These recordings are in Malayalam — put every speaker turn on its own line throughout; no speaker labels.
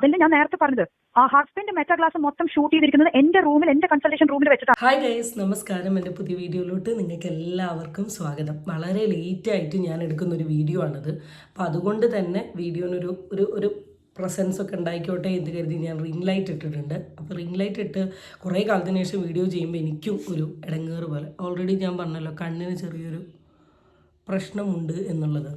അതല്ലേ ഞാൻ നേരത്തെ പറഞ്ഞത്. ആ ഹസ്ബൻഡ് മെറ്റാ ക്ലാസ് മൊത്തം ഷൂട്ട് ചെയ്തിരിക്കുന്നത് എന്റെ റൂമിൽ, എന്റെ കൺസൾട്ടേഷൻ റൂമിൽ വെച്ചിട്ടാണ്.
ഹായ് ഗൈസ്, നമസ്കാരം. എൻ്റെ പുതിയ വീഡിയോയിലോട്ട് നിങ്ങൾക്ക് എല്ലാവർക്കും സ്വാഗതം. വളരെ ലേറ്റായിട്ട് ഞാൻ എടുക്കുന്ന ഒരു വീഡിയോ ആണിത്. അപ്പോൾ അതുകൊണ്ട് തന്നെ വീഡിയോനൊരു ഒരു ഒരു പ്രസൻസ് ഒക്കെ ഉണ്ടായിക്കോട്ടെ എന്ന് കരുതി ഞാൻ റിംഗ് ലൈറ്റ് ഇട്ടിട്ടുണ്ട്. അപ്പോൾ റിംഗ് ലൈറ്റ് ഇട്ട് കുറേ കാലത്തിന് ശേഷം വീഡിയോ ചെയ്യുമ്പോൾ എനിക്കും ഒരു ഇടങ്ങേറ് പോലെ. ഓൾറെഡി ഞാൻ പറഞ്ഞല്ലോ, കണ്ണിന് ചെറിയൊരു പ്രശ്നമുണ്ട് എന്നുള്ളത്.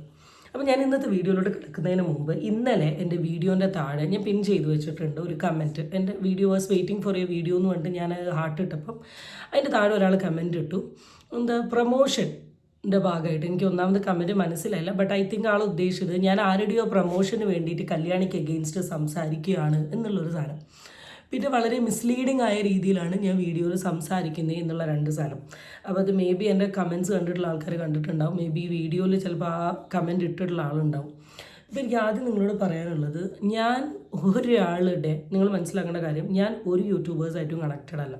അപ്പോൾ ഞാൻ ഇന്നത്തെ വീഡിയോയിലോട്ട് കിടക്കുന്നതിന് മുമ്പ് ഇന്നലെ എൻ്റെ വീഡിയോൻ്റെ താഴെ ഞാൻ പിൻ ചെയ്ത് വെച്ചിട്ടുണ്ട് ഒരു കമൻറ്റ്. എൻ്റെ video was waiting for A video എന്ന് പറഞ്ഞിട്ട് ഞാൻ ഹാർട്ട് ഇട്ടപ്പം അതിൻ്റെ താഴെ ഒരാൾ കമൻറ്റ് ഇട്ടു, എന്താ പ്രൊമോഷൻ്റെ ഭാഗമായിട്ട്. എനിക്ക് ഒന്നാമത് കമൻറ്റ് മനസ്സിലായില്ല, ബട്ട് ഐ തിങ്ക് ആൾ ഉദ്ദേശിച്ചത് ഞാൻ ആരുടെയോ പ്രൊമോഷന് വേണ്ടിയിട്ട് കല്യാണിക്ക് എഗെയിൻസ്റ്റ് സംസാരിക്കുകയാണ് എന്നുള്ളൊരു സാധനം. പിന്നെ വളരെ മിസ്ലീഡിങ് ആയ രീതിയിലാണ് ഞാൻ വീഡിയോയിൽ സംസാരിക്കുന്നത് എന്നുള്ള രണ്ട് സാധനം. അപ്പോൾ അത് മേ ബി എൻ്റെ കമൻറ്റ്സ് കണ്ടിട്ടുള്ള ആൾക്കാർ കണ്ടിട്ടുണ്ടാവും, മേ ബി വീഡിയോയിൽ ചിലപ്പോൾ ആ കമൻറ്റ് ഇട്ടിട്ടുള്ള ആളുണ്ടാവും. അപ്പോൾ എനിക്ക് ആദ്യം നിങ്ങളോട് പറയാനുള്ളത്, ഞാൻ ഒരാളുടെ, നിങ്ങൾ മനസ്സിലാക്കേണ്ട കാര്യം, ഞാൻ ഒരു യൂട്യൂബേഴ്സായിട്ടും കണക്റ്റഡ് അല്ല.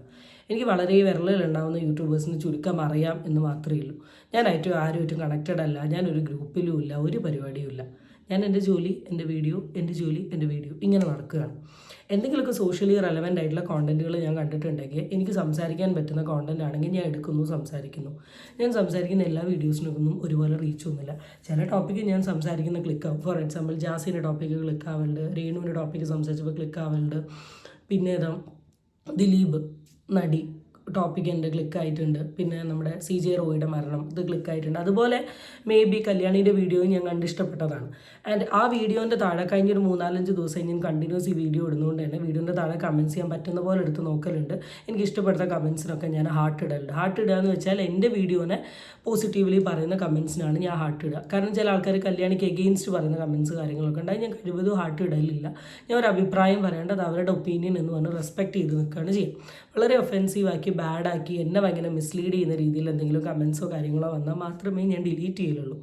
എനിക്ക് വളരെ വിരലിലുണ്ടാവുന്ന യൂട്യൂബേഴ്സിന് ചുരുക്കം അറിയാം എന്ന് മാത്രമേ ഉള്ളൂ. ഞാനായിട്ടും ആരുമായിട്ടും കണക്റ്റഡ് അല്ല, ഞാനൊരു ഗ്രൂപ്പിലും ഇല്ല, ഒരു പരിപാടിയും ഇല്ല. ഞാൻ എൻ്റെ ജോലി, എൻ്റെ വീഡിയോ, എൻ്റെ ജോലി, എൻ്റെ വീഡിയോ, ഇങ്ങനെ നടക്കുകയാണ്. എന്തെങ്കിലുമൊക്കെ സോഷ്യലി റെലവൻ്റ് ആയിട്ടുള്ള കോണ്ടൻറ്റുകൾ ഞാൻ കണ്ടിട്ടുണ്ടെങ്കിൽ, എനിക്ക് സംസാരിക്കാൻ പറ്റുന്ന കോണ്ടൻറ്റ് ആണെങ്കിൽ ഞാൻ എടുക്കുന്നു, സംസാരിക്കുന്നു. ഞാൻ സംസാരിക്കുന്ന എല്ലാ വീഡിയോസിനൊന്നും ഒരുപോലെ റീച്ചൊന്നുമില്ല. ചില ടോപ്പിക്ക് ഞാൻ സംസാരിക്കുന്ന ക്ലിക്കാവും. ഫോർ എക്സാമ്പിൾ ജാസിൻ്റെ ടോപ്പിക്ക് ക്ലിക്കാവുന്നുണ്ട്, രേണുവിൻ്റെ ടോപ്പിക്ക് സംസാരിച്ചപ്പോൾ ക്ലിക്കാവുന്നുണ്ട്, പിന്നെ ദിലീപ് നടി ടോപ്പിക്ക് എൻ്റെ ക്ലിക്കായിട്ടുണ്ട്, പിന്നെ നമ്മുടെ CJ റോയിയുടെ മരണം ഇത് ക്ലിക്കായിട്ടുണ്ട്. അതുപോലെ മേ ബി കല്യാണിൻ്റെ വീഡിയോയും ഞാൻ കണ്ടിഷ്ടപ്പെട്ടതാണ്. ആൻഡ് ആ വീഡിയോൻ്റെ താഴെ കഴിഞ്ഞൊരു 3-4 ദിവസം ഞാൻ കണ്ടിന്യൂസ് ഈ വീഡിയോ ഇടുന്നതുകൊണ്ട് തന്നെ വീഡിയോൻ്റെ താഴെ കമൻറ്റ്സ് ചെയ്യാൻ പറ്റുന്ന പോലെ എടുത്ത് നോക്കലുണ്ട്. എനിക്ക് ഇഷ്ടപ്പെടുന്ന കമൻറ്റ്സിനൊക്കെ ഞാൻ ഹാർട്ട് ഇടലുണ്ട്. ഹാർട്ട് ഇടുക എന്ന് വെച്ചാൽ എൻ്റെ വീഡിയോനെ പോസിറ്റീവ്ലി പറയുന്ന കമൻറ്റ്സിനാണ് ഞാൻ ഹാർട്ട് ഇടുക. കാരണം ചില ആൾക്കാർ കല്യാണിക്ക് എഗെയിൻസ്റ്റ് പറയുന്ന കമൻറ്റ്സ് കാര്യങ്ങളൊക്കെ ഉണ്ടായി, ഞാൻ കഴിവതും ഹാർട്ട് ഇടലില്ല. ഞാൻ ഒരു അഭിപ്രായം പറയേണ്ടത് അവരുടെ ഒപ്പീനിയൻ എന്ന് പറഞ്ഞ് റെസ്പെക്റ്റ് ചെയ്ത് നിൽക്കുകയാണ് ചെയ്യും. വളരെ ഒഫെൻസീവാക്കി, ബാഡാക്കി, എന്നെ ഭയങ്കര മിസ്ലീഡ് ചെയ്യുന്ന രീതിയിൽ എന്തെങ്കിലും കമൻസോ കാര്യങ്ങളോ വന്നാൽ മാത്രമേ ഞാൻ ഡിലീറ്റ് ചെയ്യലുള്ളൂ.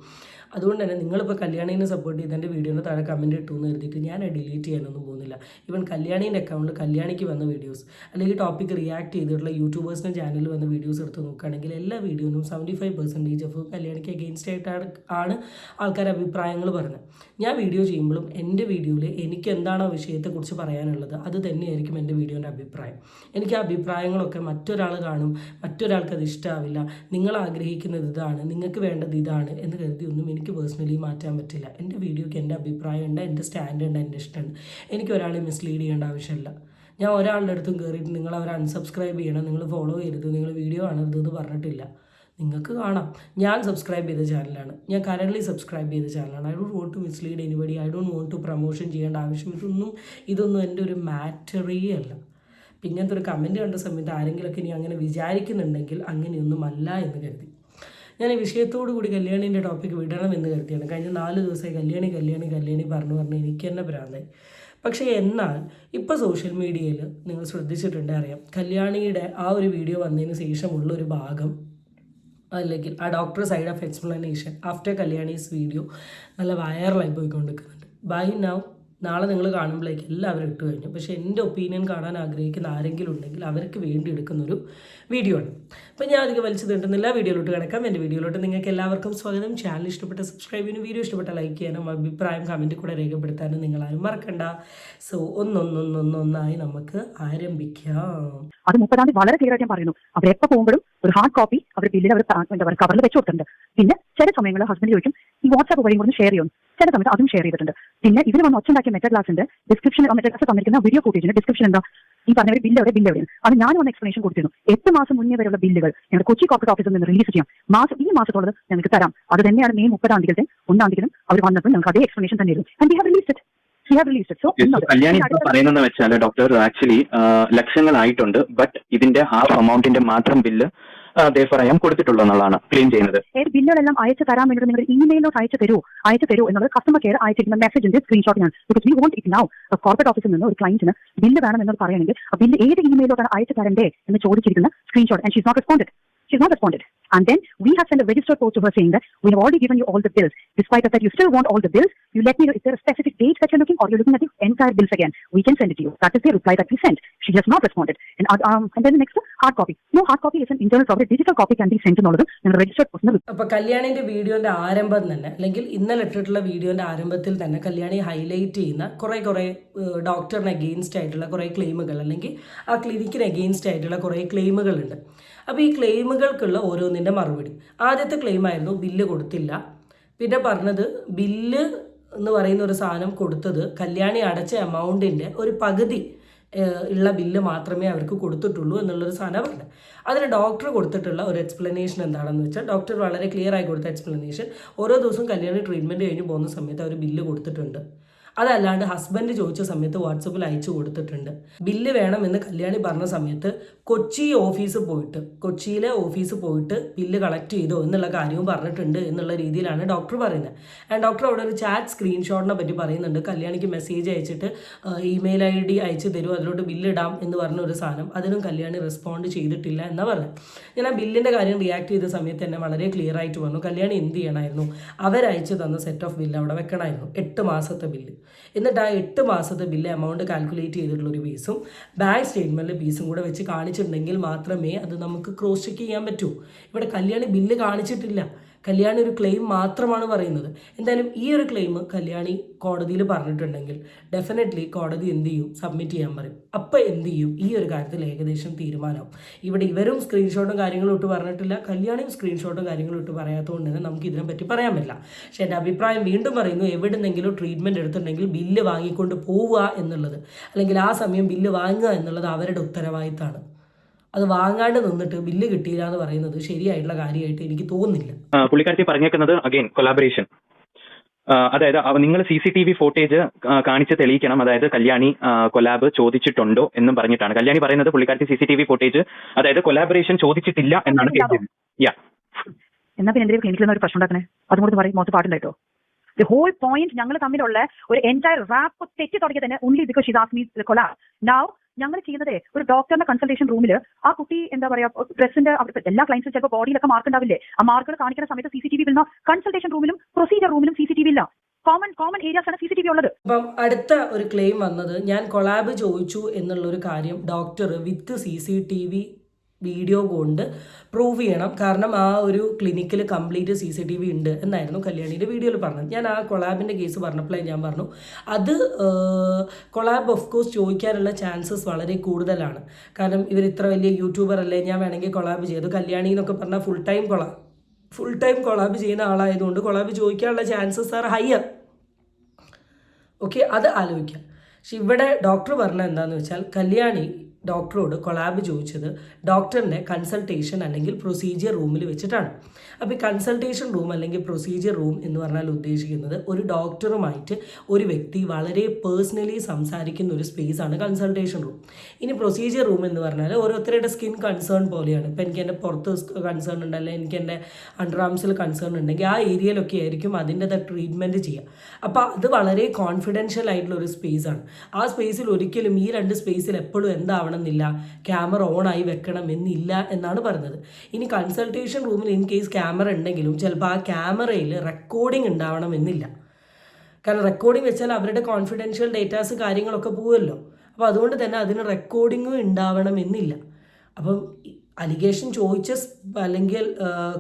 അതുകൊണ്ട് തന്നെ നിങ്ങളിപ്പോൾ കല്യാണീനെ സപ്പോർട്ട് ചെയ്ത് എൻ്റെ വീഡിയോൻ്റെ താഴെ കമൻറ്റ് ഇട്ടു എന്ന് കരുതിയിട്ട് ഞാൻ ഡിലീറ്റ് ചെയ്യാനൊന്നും പോകുന്നില്ല. ഈവൻ കല്യാണീൻ്റെ അക്കൗണ്ടിൽ കല്യാണിക്ക് വന്ന വീഡിയോസ് അല്ലെങ്കിൽ ടോപ്പിക്ക് റിയാക്ട് ചെയ്തിട്ടുള്ള യൂട്യൂബേഴ്സിൻ്റെ ചാനലിൽ വന്ന വീഡിയോസ് എടുത്ത് നോക്കുകയാണെങ്കിൽ എല്ലാ വീഡിയോനും 75% ഓഫ് കല്യാണിക്ക് അഗെയിൻസ്റ്റ് ആയിട്ടാണ് ആൾക്കാർ അഭിപ്രായങ്ങൾ പറഞ്ഞത്. ഞാൻ വീഡിയോ ചെയ്യുമ്പോഴും എൻ്റെ വീഡിയോയിൽ എനിക്ക് എന്താണോ വിഷയത്തെക്കുറിച്ച് പറയാനുള്ളത് അത് തന്നെയായിരിക്കും എൻ്റെ വീഡിയോൻ്റെ അഭിപ്രായം. എനിക്ക് ആ അഭിപ്രായങ്ങളൊക്കെ മറ്റൊരാൾ കാണും, മറ്റൊരാൾക്ക് അത് ഇഷ്ടമാവില്ല, നിങ്ങൾ ആഗ്രഹിക്കുന്നത് ഇതാണ്, നിങ്ങൾക്ക് വേണ്ടത് ഇതാണ് എന്ന് കരുതി ഒന്നും എനിക്ക് പേഴ്സണലി മാറ്റാൻ പറ്റില്ല. എൻ്റെ വീഡിയോയ്ക്ക് എൻ്റെ അഭിപ്രായം ഉണ്ട്, എൻ്റെ സ്റ്റാൻഡ് ഉണ്ട്, എൻ്റെ ഇഷ്ടമുണ്ട്. എനിക്ക് ഒരാളെ മിസ്ലീഡ് ചെയ്യേണ്ട ആവശ്യമില്ല. ഞാൻ ഒരാളുടെ അടുത്തും കയറിയിട്ട് നിങ്ങൾ അവരെ അൺസബ്സ്ക്രൈബ് ചെയ്യണം, നിങ്ങൾ ഫോളോ ചെയ്യരുത്, നിങ്ങൾ വീഡിയോ കാണരുത് എന്ന് പറഞ്ഞിട്ടില്ല. നിങ്ങൾക്ക് കാണാം, ഞാൻ സബ്സ്ക്രൈബ് ചെയ്ത ചാനലാണ്, ഞാൻ കറൻ്റ്ലി സബ്സ്ക്രൈബ് ചെയ്ത ചാനലാണ്. I don't want to mislead anybody, I don't want to promotion ചെയ്യേണ്ട ആവശ്യം ഇതൊന്നും എൻ്റെ ഒരു മാറ്ററേ അല്ല. അപ്പം ഇങ്ങനത്തെ ഒരു കമൻറ്റ് കണ്ട സമയത്ത് ആരെങ്കിലുമൊക്കെ ഇനി അങ്ങനെ വിചാരിക്കുന്നുണ്ടെങ്കിൽ അങ്ങനെയൊന്നും അല്ല എന്ന് കരുതി ഞാൻ ഈ വിഷയത്തോടു കൂടി കല്യാണീൻ്റെ ടോപ്പിക്ക് വിടണം എന്ന് കരുതിയാണ്. കഴിഞ്ഞ 4 ദിവസമായി കല്യാണി പറഞ്ഞ് എനിക്ക് തന്നെ ഭ്രാന്തായി. പക്ഷേ എന്നാൽ ഇപ്പോൾ സോഷ്യൽ മീഡിയയിൽ നിങ്ങൾ ശ്രദ്ധിച്ചിട്ടുണ്ടെങ്കിൽ അറിയാം, കല്യാണിയുടെ ആ ഒരു വീഡിയോ വന്നതിന് ശേഷമുള്ള ഒരു ഭാഗം, അല്ലെങ്കിൽ ആ doctor side of explanation after Kalyani's video നല്ല വൈറലായി പോയിക്കൊണ്ടിരിക്കുന്നുണ്ട്. ബൈ നൗ നാളെ നിങ്ങൾ കാണുമ്പോഴേക്ക് എല്ലാവരും ഇട്ട് കഴിഞ്ഞു. പക്ഷേ എൻ്റെ ഒപ്പീനിയൻ കാണാൻ ആഗ്രഹിക്കുന്ന ആരെങ്കിലും ഉണ്ടെങ്കിൽ അവർക്ക് വേണ്ടി എടുക്കുന്നൊരു വീഡിയോ ആണ്. അപ്പോൾ ഞാൻ അധികം വലിച്ചു നീട്ടുന്നില്ല, വീഡിയോയിലോട്ട് കിടക്കാം. എൻ്റെ വീഡിയോയിലോട്ട് നിങ്ങൾക്ക് എല്ലാവർക്കും സ്വാഗതം. ചാനൽ ഇഷ്ടപ്പെട്ട സബ്സ്ക്രൈബ് ചെയ്യാനും വീഡിയോ ഇഷ്ടപ്പെട്ട ലൈക്ക് ചെയ്യാനും അഭിപ്രായം കമൻറ്റ് കൂടെ രേഖപ്പെടുത്താനും നിങ്ങളാരും മറക്കണ്ട. സോ ഒന്നൊന്നായി നമുക്ക് ആരംഭിക്കാം.
അത് 30-ാം തീയതി വളരെ ക്ലിയർ ആയിട്ട് ഞാൻ പറയുന്നു. അവരെപ്പോൾ പോകുമ്പോഴും ഒരു ഹാർഡ് കോപ്പി അവർ ബില്ലിൽ അവർ എന്താ പറയുക കവറിൽ വെച്ച് കൊടുത്തിട്ടുണ്ട്. പിന്നെ ചില സമയങ്ങളിൽ ഹസ്ബൻഡ് ചോദിക്കും ഈ വാട്സാപ്പ് വഴിയും കൂടി ഷെയർ ചെയ്യും, ചില സമയത്ത് അതും ഷെയർ ചെയ്തിട്ടുണ്ട്. പിന്നെ ഇവർ വന്ന് ഒച്ചുണ്ടാക്കിയ മെറ്റാ ക്ലാസിന്റെ ഡിസ്ക്രിപ്ഷൻ, മെറ്റാ ക്ലാസ് തന്നിരിക്കുന്ന വീഡിയോ ഫുട്ടേജിന്റെ ഡിസ്ക്രിപ്ഷൻ എന്താ, ഈ പറഞ്ഞ ബില്ല് എവിടെയാണ് അത് ഞാൻ ഒന്ന് എക്സ്പ്ലനേഷൻ കൊടുത്തിരുന്നു. 8 മാസം മുന്നേ വരെയുള്ള ബില്ലുകൾ ഞങ്ങളുടെ കൊച്ചി കോർപ്പറേറ്റ് ഓഫീസിൽ നിന്ന് റിലീസ് ചെയ്യാം. ഈ മാസത്തോളം ഞങ്ങൾക്ക് തരാം. അത് തന്നെയാണ് മെയ് 30-ാം തീയതി 1-ാം തീയതി അവർ വന്നപ്പോൾ ഞങ്ങൾക്ക് അതേ എക്സ്പ്ലനേഷൻ തന്നെയായിരുന്നു. And we have released it.
Kalyani പറയുന്നത് വെച്ചാൽ ഡോക്ടർ ആക്ച്വലി ലക്ഷങ്ങളായിട്ടുണ്ട്, ബട്ട് ഇതിന്റെ ഹാഫ് എമൗണ്ടിന്റെ മാത്രം ബില്ല് കൊടുത്തിട്ടുള്ളൂ എന്നുള്ളതാണ് ക്ലെയിം ചെയ്യുന്നത്.
ബില്ലുകളെല്ലാം അയച്ചു തരാൻ വേണ്ടി നിങ്ങൾ ഇമെയിലോ അയച്ചു തരൂ എന്നുള്ളത് കസ്റ്റമർ കെയർ അയച്ചിരിക്കുന്ന മെസ്സേജിന്റെ സ്ക്രീൻഷോട്ടാണ്. Because we want it now. Corporate ഓഫീസിൽ നിന്ന് ഒരു ക്ലയന്റിന് ബില്ല് വേണം എന്ന് പറയുകയാണെങ്കിൽ ആ ബില്ല് ഏത് ഇമെയിലോട്ടാണ് അയച്ചു തരണ്ടേ എന്ന് ചോദിച്ചിരിക്കുന്ന screenshot. And she's not responded. And then we have sent a registered post to her saying that we have already given you all the bills. Despite of that, you still want all the bills. You let me know if there are specific dates that you're looking, or you're looking at the entire bills again. We can send it to you. That is the reply that we sent. She has not responded. And then the next, hard copy. No, hard copy is an internal copy. Digital copy can be sent to all of them. And the registered post.
അപ്പോൾ കല്യാണിൻ്റെ വീഡിയോൻ്റെ ആരംഭം തന്നെ, അല്ലെങ്കിൽ ഇന്നലെ ഇട്ടിട്ടുള്ള വീഡിയോൻ്റെ ആരംഭത്തിൽ തന്നെ കല്യാണി ഹൈലൈറ്റ് ചെയ്യുന്ന കുറേ ഡോക്ടറിന് അഗെയിൻസ്റ്റ് ആയിട്ടുള്ള കുറേ ക്ലെയിമുകൾ, അല്ലെങ്കിൽ ആ ക്ലിനിക്കിന് അഗെയിൻസ്റ്റ് ആയിട്ടുള്ള കുറേ ക്ലെയിമുകളുണ്ട്. അപ്പോൾ ഈ ക്ലെയിമുകൾക്കുള്ള ഓരോന്നിൻ്റെ മറുപടി. ആദ്യത്തെ ക്ലെയിമായിരുന്നു ബില്ല് കൊടുത്തില്ല. പിന്നെ പറഞ്ഞത് ബില്ല് എന്ന് പറയുന്ന ഒരു സാധനം കൊടുത്തത് കല്യാണി അടച്ച എമൗണ്ടിൻ്റെ ഒരു പകുതി ഉള്ള ബില്ല് മാത്രമേ അവർക്ക് കൊടുത്തിട്ടുള്ളൂ എന്നുള്ളൊരു സാധനം പറഞ്ഞത്. അതിന് ഡോക്ടർ കൊടുത്തിട്ടുള്ള ഒരു എക്സ്പ്ലനേഷൻ എന്താണെന്ന് വെച്ചാൽ, ഡോക്ടർ വളരെ ക്ലിയർ ആയി കൊടുത്ത എക്സ്പ്ലനേഷൻ, ഓരോ ദിവസവും കല്യാണി ട്രീറ്റ്മെൻറ്റ് കഴിഞ്ഞ് പോകുന്ന സമയത്ത് അവർ ബില്ല് കൊടുത്തിട്ടുണ്ട്. അതല്ലാണ്ട് ഹസ്ബൻഡ് ചോദിച്ച സമയത്ത് വാട്സപ്പിൽ അയച്ചു കൊടുത്തിട്ടുണ്ട്. ബില്ല് വേണമെന്ന് കല്യാണി പറഞ്ഞ സമയത്ത് കൊച്ചിയിലെ ഓഫീസ് പോയിട്ട് ബില്ല് കളക്ട് ചെയ്തോ എന്നുള്ള കാര്യവും പറഞ്ഞിട്ടുണ്ട് എന്നുള്ള രീതിയിലാണ് ഡോക്ടർ പറയുന്നത്. ആൻഡ് ഡോക്ടർ അവിടെ ഒരു ചാറ്റ് സ്ക്രീൻഷോട്ടിനെ പറ്റി പറയുന്നുണ്ട്. കല്യാണിക്ക് മെസ്സേജ് അയച്ചിട്ട് ഇമെയിൽ ID അയച്ചു തരും, അതിലോട്ട് ബില്ലിടാം എന്ന് പറഞ്ഞ ഒരു സാധനം, അതിനും കല്യാണി റെസ്പോണ്ട് ചെയ്തിട്ടില്ല എന്നാണ് പറഞ്ഞത്. ഞാൻ ആ ബില്ലിൻ്റെ കാര്യം റിയാക്ട് ചെയ്ത സമയത്ത് തന്നെ വളരെ ക്ലിയർ ആയിട്ട് പറഞ്ഞു, കല്യാണി എന്ത് ചെയ്യണമായിരുന്നു, അവരയച്ചു തന്ന സെറ്റ് ഓഫ് ബില്ല് അവിടെ വെക്കണമായിരുന്നു, 8 മാസത്തെ ബില്ല്. എന്നിട്ട് ആ 8 മാസത്തെ ബില്ല് എമൗണ്ട് കാൽക്കുലേറ്റ് ചെയ്തിട്ടുള്ളൊരു പീസും ബാങ്ക് സ്റ്റേറ്റ്മെൻറ്റിലെ പീസും കൂടെ വെച്ച് കാണിച്ചിട്ടുണ്ടെങ്കിൽ മാത്രമേ അത് നമുക്ക് ക്രോസ് ചെക്ക് ചെയ്യാൻ പറ്റൂ. ഇവിടെ കല്യാണി ബില്ല് കാണിച്ചിട്ടില്ല, കല്യാണി ഒരു ക്ലെയിം മാത്രമാണ് പറയുന്നത്. എന്തായാലും ഈ ഒരു ക്ലെയിം കല്യാണി കോടതിയിൽ പറഞ്ഞിട്ടുണ്ടെങ്കിൽ ഡെഫിനറ്റ്ലി കോടതി എന്ത് ചെയ്യും, സബ്മിറ്റ് ചെയ്യാൻ പറയും. അപ്പോൾ എന്ത് ചെയ്യും, ഈ ഒരു കാര്യത്തിൽ ഏകദേശം തീരുമാനമാവും. ഇവിടെ ഇവരും സ്ക്രീൻഷോട്ടും കാര്യങ്ങളും ഇട്ട് പറഞ്ഞിട്ടില്ല, കല്യാണിയും സ്ക്രീൻഷോട്ടും കാര്യങ്ങളും ഇട്ട് പറയാത്തതുകൊണ്ട് തന്നെ നമുക്ക് ഇതിനെപ്പറ്റി പറയാൻ പറ്റില്ല. പക്ഷേ എൻ്റെ അഭിപ്രായം വീണ്ടും പറയുന്നു, എവിടെന്നെങ്കിലും ട്രീറ്റ്മെൻറ്റ് എടുത്തിട്ടുണ്ടെങ്കിൽ ബില്ല് വാങ്ങിക്കൊണ്ട് പോവുക എന്നുള്ളത്, അല്ലെങ്കിൽ ആ സമയം ബില്ല് വാങ്ങുക എന്നുള്ളത് അവരുടെ ഉത്തരവാദിത്തമാണ്. അത് വാങ്ങാണ്ട് നിന്നിട്ട് ബില്ല് കിട്ടിയില്ല എന്ന് പറയുന്നത് ശരിയായിട്ടുള്ള കാര്യമായിട്ട് എനിക്ക് തോന്നുന്നില്ല.
പുള്ളിക്കാരത്തി പറഞ്ഞേക്കുന്നത് അഗൈൻ കൊലാബറേഷൻ, അതായത് നിങ്ങൾ CCTV ഫോട്ടേജ് കാണിച്ച് തെളിയിക്കണം, അതായത് കല്യാണി കൊലാബ് ചോദിച്ചിട്ടുണ്ടോ എന്നും പറഞ്ഞിട്ടാണ് കല്യാണി പറയുന്നത്. പുള്ളിക്കാരത്തി CCTV ഫോട്ടേജ്, അതായത് കൊലാബറേഷൻ ചോദിച്ചിട്ടില്ല എന്നാണ് കേട്ടത്.
എന്നാ പിന്നെ എന്തെങ്കിലും ക്ലിനിക്കിൽ നിന്ന് ഒരു പ്രശ്നം ഉണ്ടാക്കണേ, അതും കൂടി പറയും മോശം പാടില്ലായിട്ടോ. The whole point ഞങ്ങൾ തമ്മിലുള്ള ഒരു എൻറ്റയർ റാപ്പ് തെറ്റി തുടങ്ങിയ തന്നെ only because she's asked me to collab. Now ഞങ്ങൾ ചെയ്യുന്നത് ഒരു ഡോക്ടറിന്റെ കൺസൾട്ടേഷൻ റൂമിൽ ആ കുട്ടി എന്താ പറയാ ഡ്രസ്സിന്റെ എല്ലാ ക്ലൈൻസും ചിലപ്പോൾ ബോഡിയിലൊക്കെ മാർക്ക് ഉണ്ടാവില്ലേ, ആ മാർക്കുകൾ കാണിക്കുന്ന സമയത്ത് CCTV ഇല്ല. കൺസൾട്ടേഷൻ റൂമിലും പ്രൊസീജിയർ റൂമിലും CCTV ഇല്ല. കോമൺ ഏരിയാസ് ആണ് CCTV ഉള്ളത്.
അപ്പം അടുത്ത ഒരു ക്ലെയിം വന്നത്, ഞാൻ കൊളാബ് ചോദിച്ചു എന്നുള്ളൊരു കാര്യം ഡോക്ടർ വിത്ത് CCTV വീഡിയോ കൊണ്ട് പ്രൂവ് ചെയ്യണം, കാരണം ആ ഒരു ക്ലിനിക്കിൽ കംപ്ലീറ്റ് CCTV ഉണ്ട് എന്നായിരുന്നു കല്യാണിയുടെ വീഡിയോയിൽ പറഞ്ഞത്. ഞാൻ ആ കൊളാബിൻ്റെ കേസ് പറഞ്ഞപ്പോഴേ ഞാൻ പറഞ്ഞു, അത് കൊളാബ് ഓഫ് കോഴ്സ് ചോദിക്കാനുള്ള ചാൻസസ് വളരെ കൂടുതലാണ്. കാരണം ഇവർ ഇത്ര വലിയ യൂട്യൂബർ അല്ലേ, ഞാൻ വേണമെങ്കിൽ കൊളാബ് ചെയ്തു. കല്യാണി എന്നൊക്കെ പറഞ്ഞാൽ ഫുൾ ടൈം കൊളാബ് ചെയ്യുന്ന ആളായതുകൊണ്ട് കൊളാബ് ചോദിക്കാനുള്ള ചാൻസസ് ആർ ഹയർ. ഓക്കെ, അത് ആലോചിക്കാം. പക്ഷെ ഇവിടെ ഡോക്ടർ പറഞ്ഞത് എന്താണെന്ന് വെച്ചാൽ, കല്യാണി ഡോക്ടറോട് കൊളാബ് ചോദിച്ചത് ഡോക്ടറിൻ്റെ കൺസൾട്ടേഷൻ അല്ലെങ്കിൽ പ്രൊസീജിയർ റൂമിൽ വെച്ചിട്ടാണ്. അപ്പോൾ ഈ കൺസൾട്ടേഷൻ റൂം അല്ലെങ്കിൽ പ്രൊസീജിയർ റൂം എന്ന് പറഞ്ഞാൽ ഉദ്ദേശിക്കുന്നത് ഒരു ഡോക്ടറുമായിട്ട് ഒരു വ്യക്തി വളരെ പേഴ്സണലി സംസാരിക്കുന്ന ഒരു സ്പേസാണ് കൺസൾട്ടേഷൻ റൂം. ഇനി പ്രൊസീജിയർ റൂം എന്ന് പറഞ്ഞാൽ ഓരോരുത്തരുടെ സ്കിൻ കൺസേൺ പോലെയാണ്. ഇപ്പോൾ എനിക്ക് എൻ്റെ പുറത്ത് കൺസേൺ ഉണ്ടല്ലേ, എനിക്ക് എൻ്റെ അണ്ടർ ആംസിൽ കൺസേൺ ഉണ്ടെങ്കിൽ ആ ഏരിയയിലൊക്കെ ആയിരിക്കും അതിൻ്റെ ട്രീറ്റ്മെൻറ്റ് ചെയ്യുക. അപ്പോൾ അത് വളരെ കോൺഫിഡൻഷ്യൽ ആയിട്ടുള്ള ഒരു സ്പേസാണ്. ആ സ്പേസിൽ ഒരിക്കലും ഈ 2 സ്പേസിൽ എപ്പോഴും എന്താവണമെന്നില്ല, ക്യാമറ ഓൺ ആയി വെക്കണം എന്നില്ല എന്നാണ് പറഞ്ഞത്. ഇനി കൺസൾട്ടേഷൻ റൂമിൽ ഇൻ കേസ് ക്യാമറ ഉണ്ടെങ്കിലും ചിലപ്പോൾ ആ ക്യാമറയിൽ റെക്കോർഡിംഗ് ഉണ്ടാവണമെന്നില്ല. കാരണം റെക്കോർഡിംഗ് വെച്ചാൽ അവരുടെ കോൺഫിഡൻഷ്യൽ ഡേറ്റാസ് കാര്യങ്ങളൊക്കെ പോവുമല്ലോ. അപ്പോൾ അതുകൊണ്ട് തന്നെ അതിന് റെക്കോർഡിങ്ങും ഉണ്ടാവണമെന്നില്ല. അപ്പം അലിഗേഷൻ ചോദിച്ച അല്ലെങ്കിൽ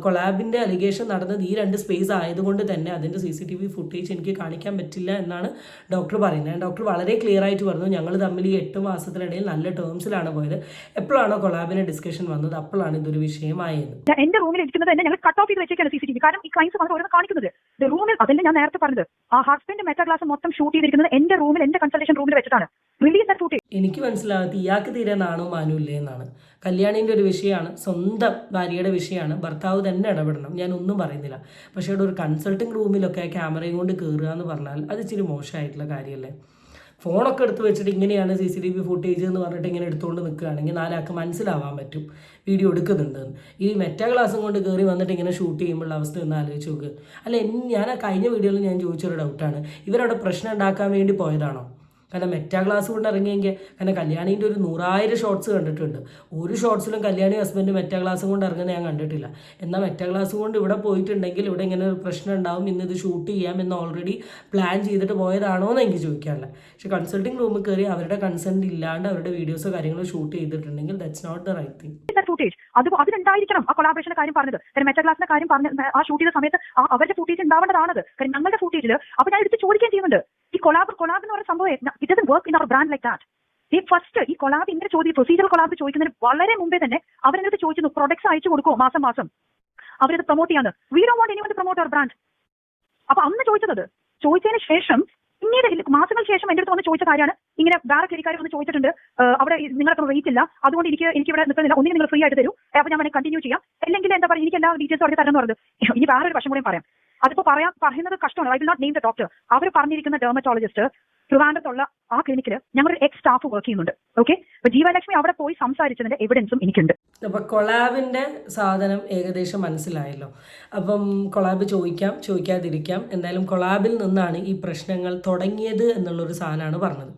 കൊളാബിൻ്റെ അലിഗേഷൻ നടന്നത് ഈ 2 സ്പേസ് ആയതുകൊണ്ട് തന്നെ അതിൻ്റെ CCTV ഫുട്ടേജ് എനിക്ക് കാണിക്കാൻ പറ്റില്ല എന്നാണ് ഡോക്ടർ പറയുന്നത്. ഡോക്ടർ വളരെ ക്ലിയർ ആയിട്ട് പറഞ്ഞു, ഞങ്ങൾ തമ്മിൽ ഈ 8 മാസത്തിനിടയിൽ നല്ല ടേംസിലാണ് പോയത്. എപ്പോഴാണോ കൊളാബിൻ്റെ ഡിസ്കഷൻ വന്നത് അപ്പോഴാണ് ഇതൊരു വിഷയമായത്.
എന്റെ റൂമിൽ ഇരിക്കുന്നത് തന്നെ ഞങ്ങൾ കട്ട് ഓഫ് ചെയ്ത് വെച്ചേക്കാണ് CCTV. കാരണം ഈ ക്ലൈൻസ് വന്ന് ഓരോന്ന് കാണിക്കുന്നത് റൂമിൽ, അതല്ലേ ഞാൻ നേരത്തെ പറഞ്ഞത്, ആ ഹസ്ബൻഡ് മെറ്റാ ക്ലാസ് മൊത്തം ഷൂട്ട് ചെയ്തിരിക്കുന്നത് എന്റെ റൂമിൽ, എന്റെ കൺസൾട്ടേഷൻ റൂമിൽ വെച്ചിട്ടാണ്. Release that footage.
എനിക്ക് മനസ്സിലാവാത്ത ഇയാൾക്ക് തീരെ നാണോ മാനോ ഇല്ലേ എന്നാണ്. കല്യാണീൻ്റെ ഒരു വിഷയമാണ്, സ്വന്തം ഭാര്യയുടെ വിഷയമാണ്, ഭർത്താവ് തന്നെ ഇടപെടണം, ഞാനൊന്നും പറയുന്നില്ല. പക്ഷേ ഇവിടെ ഒരു കൺസൾട്ടിങ് റൂമിലൊക്കെ ക്യാമറയും കൊണ്ട് കയറുക എന്ന് പറഞ്ഞാൽ അത് ഇച്ചിരി മോശമായിട്ടുള്ള കാര്യമല്ലേ. ഫോണൊക്കെ എടുത്ത് വെച്ചിട്ട് ഇങ്ങനെയാണ് CCTV ഫുട്ടേജ് എന്ന് പറഞ്ഞിട്ട് ഇങ്ങനെ എടുത്തുകൊണ്ട് നിൽക്കുകയാണെങ്കിൽ 4 ആൾക്ക് മനസ്സിലാവാൻ പറ്റും വീഡിയോ എടുക്കുന്നുണ്ടെന്ന്. ഈ മെറ്റാ ക്ലാസ്സും കൊണ്ട് കയറി വന്നിട്ട് ഇങ്ങനെ ഷൂട്ട് ചെയ്യുമ്പോഴുള്ള അവസ്ഥ ഒന്ന് ആലോചിച്ച് നോക്ക്. അല്ല, ഞാൻ ആ കഴിഞ്ഞ വീഡിയോയിൽ ഞാൻ ചോദിച്ചൊരു ഡൗട്ടാണ്, ഇവരവിടെ പ്രശ്നം ഉണ്ടാക്കാൻ വേണ്ടി പോയതാണോ? കാരണം മെറ്റാ ക്ലാസ് കൊണ്ട് ഇറങ്ങിയെങ്കിൽ കാരണം കല്യാണീൻ്റെ ഒരു 100,000 ഷോർട്സ് കണ്ടിട്ടുണ്ട്. ഒരു ഷോർട്സിലും കല്യാണി ഹസ്ബൻഡ് മെറ്റാ ക്ലാസ് കൊണ്ട് ഇറങ്ങുന്നത് ഞാൻ കണ്ടിട്ടില്ല. എന്നാൽ മെറ്റാ ക്ലാസ് കൊണ്ട് ഇവിടെ പോയിട്ടുണ്ടെങ്കിൽ ഇവിടെ ഇങ്ങനെ ഒരു പ്രശ്നം ഉണ്ടാവും, ഇന്ന് ഇത് ഷൂട്ട് ചെയ്യാം എന്ന് ഓൾറെഡി പ്ലാൻ ചെയ്തിട്ട് പോയതാണോ എന്ന് എനിക്ക് ചോദിക്കാറില്ല. പക്ഷെ കൺസൾട്ടിംഗ് റൂമിൽ കയറി അവരുടെ കൺസെൻറ്റ് ഇല്ലാണ്ട് അവരുടെ വീഡിയോസോ കാര്യങ്ങളോ ഷൂട്ട് ചെയ്തിട്ടുണ്ടെങ്കിൽ that's not the right thing.
Footage അതിലുണ്ടായിരിക്കണം ആ കൊളാബറേഷന്റെ കാര്യം പറഞ്ഞത്. കാര്യം മെറ്റാ ക്ലാസിന്റെ കാര്യം പറഞ്ഞ ആ ഷൂട്ട് ചെയ്ത സമയത്ത് അവരുടെ ഫുട്ടേജ് ഉണ്ടാവേണ്ടതാണത്. കാര്യം ഞങ്ങളുടെ ഫുട്ടേജിൽ അപ്പോൾ ഞാൻ എടുത്ത് ചോദിക്കുകയും ചെയ്യുന്നുണ്ട്, ഈ കൊളാബ് എന്ന് പറയുന്ന സംഭവം it doesn't work in our brand like that. ഈ ഫസ്റ്റ് ഈ കൊളാബ് ഇങ്ങനെ പ്രൊസീജിയർ കൊളാബ് ചോദിക്കുന്നതിന് വളരെ മുമ്പേ തന്നെ അവരെടുത്ത് ചോദിച്ചു പ്രൊഡക്ട്സ് അയച്ചു കൊടുക്കുമോ മാസം മാസം അവരത് പ്രൊമോട്ട് ചെയ്യാന്ന്. We don't want anyone to promote our brand. അപ്പൊ അന്ന് ചോദിച്ചതിന് ശേഷം പിന്നീട് മാസങ്ങൾക്ക് ശേഷം എന്റെ അടുത്ത് വന്ന് ചോദിച്ച കാര്യമാണ് ഇങ്ങനെ വേറെ ക്ലിനിക്കാർ വന്ന് ചോദിച്ചിട്ടുണ്ട്, അവിടെ നിങ്ങൾക്ക് റേറ്റ് ഇല്ല, അതുകൊണ്ട് എനിക്ക് ഇവിടെ നിൽക്കുന്നില്ല, ഒന്നിനും നിങ്ങൾ ഫ്രീ ആയിട്ട് തരൂ, അപ്പോൾ ഞാൻ വേണമെങ്കിൽ കണ്ടിന്യൂ ചെയ്യാം, അല്ലെങ്കിൽ എന്താ പറയുക എനിക്ക് എല്ലാ ഡീറ്റെയിൽസ് അവിടെ തരുമെന്ന് പറഞ്ഞത്. ഇനി വേറൊരു വശം കൂടെ പറയാം, അതിപ്പോൾ പറയുന്നത് കഷ്ടമാണ്. I will not name the doctor. അവർ പറഞ്ഞിരിക്കുന്ന ഡെർമറ്റോളജിസ്റ്റ് ട്രിവാൻഡ്രത്തുള്ള ആ ക്ലിനിക്കിൽ ഞങ്ങളൊരു എക്സ് സ്റ്റാഫ് വർക്ക് ചെയ്യുന്നുണ്ട്. ഓക്കെ, അപ്പൊ ജീവലക്ഷ്മി അവിടെ പോയി സംസാരിച്ചതിന്റെ എവിഡൻസും എനിക്കുണ്ട്.
അപ്പോൾ കൊളാബിൻ്റെ സാധനം ഏകദേശം മനസ്സിലായല്ലോ. അപ്പം കൊളാബ് ചോദിക്കാതിരിക്കാം. എന്തായാലും കൊളാബിൽ നിന്നാണ് ഈ പ്രശ്നങ്ങൾ തുടങ്ങിയത് എന്നുള്ളൊരു സാധനമാണ് പറഞ്ഞത്.